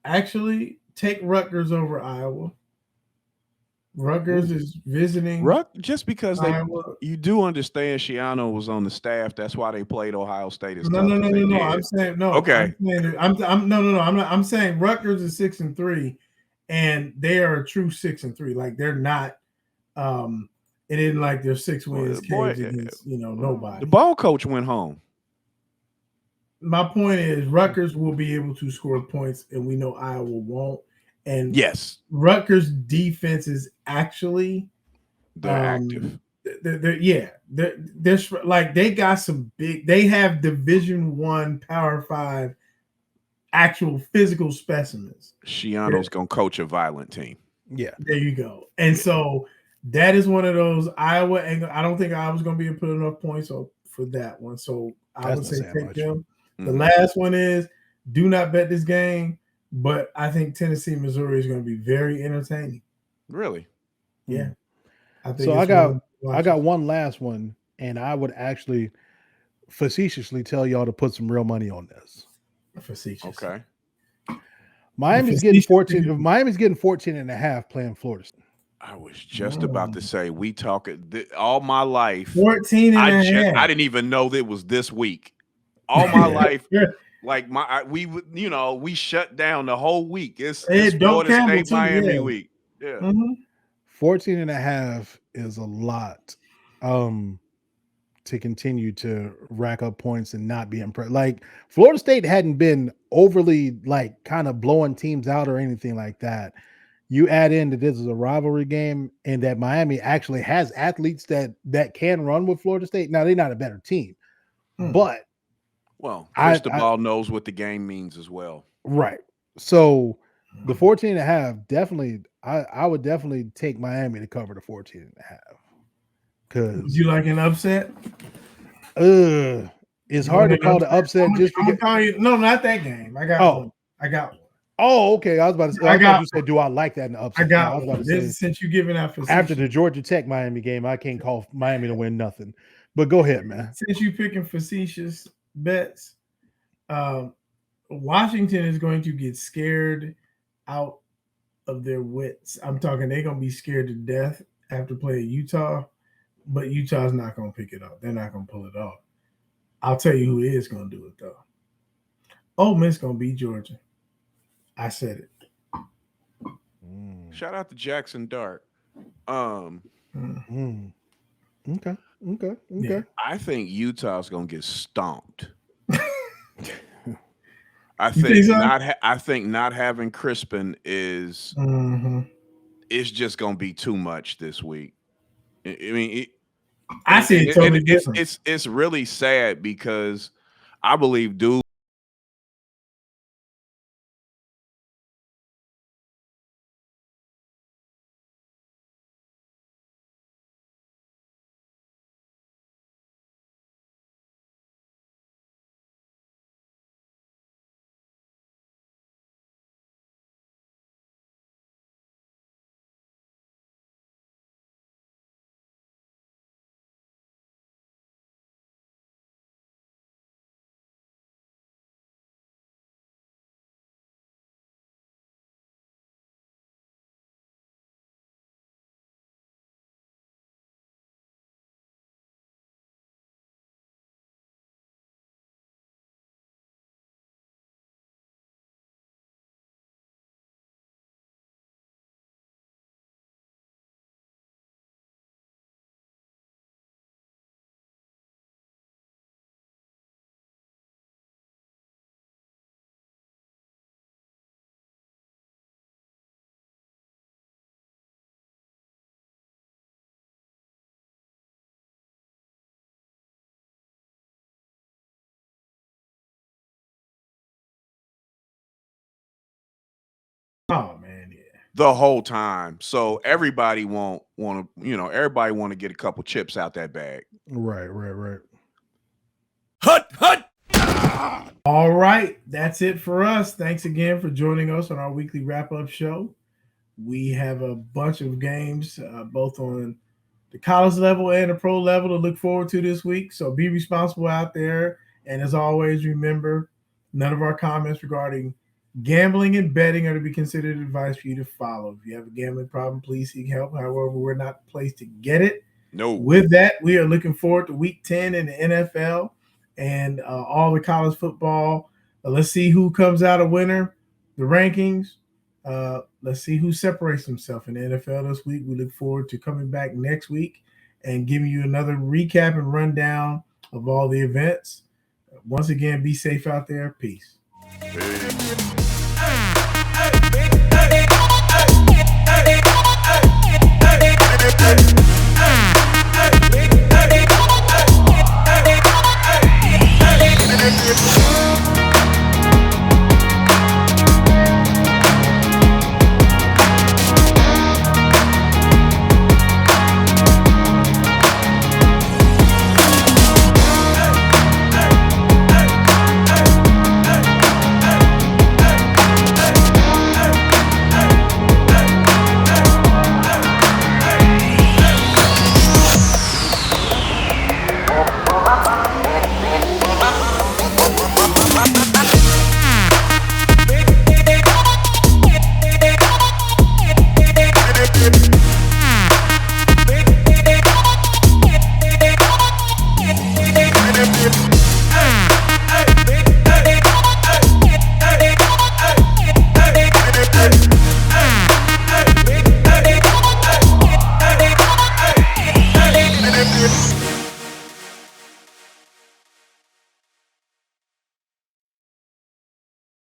Actually, take Rutgers over Iowa. Rutgers is visiting. Just because you do understand Shiano was on the staff, that's why they played Ohio State. No. I'm saying no. Okay. I'm saying Rutgers is 6-3, and they are a true 6-3. Like they're not. It isn't like their 6 wins caged against nobody. The ball coach went home. My point is Rutgers will be able to score points, and we know Iowa won't. And yes, Rutgers defense is actually active. They're like they got some big. They have Division I, Power 5, actual physical specimens. Shiano's gonna coach a violent team. Yeah, there you go. And so that is one of those Iowa. And I don't think Iowa's gonna be able to put enough points up for that one. So I would say take them. The last one is do not bet this game. But I think Tennessee, Missouri is going to be very entertaining. Really? Yeah. I got one last one, and I would actually facetiously tell y'all to put some real money on this. Facetious. Okay. Miami's getting 14. Miami's getting 14.5 playing Florida State. I was just about to say we talk all my life. 14.5. I didn't even know that it was this week. All my life. Like we shut down the whole week. It's Florida State Miami week. Yeah. 14.5 is a lot to continue to rack up points and not be impressed. Like Florida State hadn't been overly like kind of blowing teams out or anything like that. You add in that this is a rivalry game and that Miami actually has athletes that can run with Florida State. Now they're not a better team, but well, Cristobal knows what the game means as well. Right. So the 14.5 definitely, I would definitely take Miami to cover the 14.5. Because would you like an upset? It's hard to call the upset just because. No, not that game. I got one. Oh, okay. I was about to say. I thought you said, "Do I like that in the upset?" I got one. Since you giving out for after the Georgia Tech Miami game, I can't call Miami to win nothing. But go ahead, man. Since you picking facetious bets, Washington is going to get scared out of their wits. I'm talking they're going to be scared to death after playing Utah, but Utah's not going to pick it up. They're not going to pull it off. I'll tell you who is going to do it, though. Ole Miss going to beat Georgia. I said it. Shout out to Jackson Dart. Okay. Yeah. I think Utah's going to get stomped. I think not having Crispin is just going to be too much this week. I mean, I see it totally and different. it's really sad because I believe dude. Oh man, yeah. The whole time. So everybody won't want to, everybody want to get a couple chips out that bag. Right. Hut, hut. All right, that's it for us. Thanks again for joining us on our weekly wrap-up show. We have a bunch of games, both on the college level and the pro level, to look forward to this week. So be responsible out there. And as always, remember, none of our comments regarding gambling and betting are to be considered advice for you to follow. If you have a gambling problem, please seek help. However, we're not the place to get it. No. With that, we are looking forward to week 10 in the NFL and all the college football. Let's see who comes out a winner, the rankings. Let's see who separates himself in the NFL this week. We look forward to coming back next week and giving you another recap and rundown of all the events. Once again, be safe out there. Peace. Hey.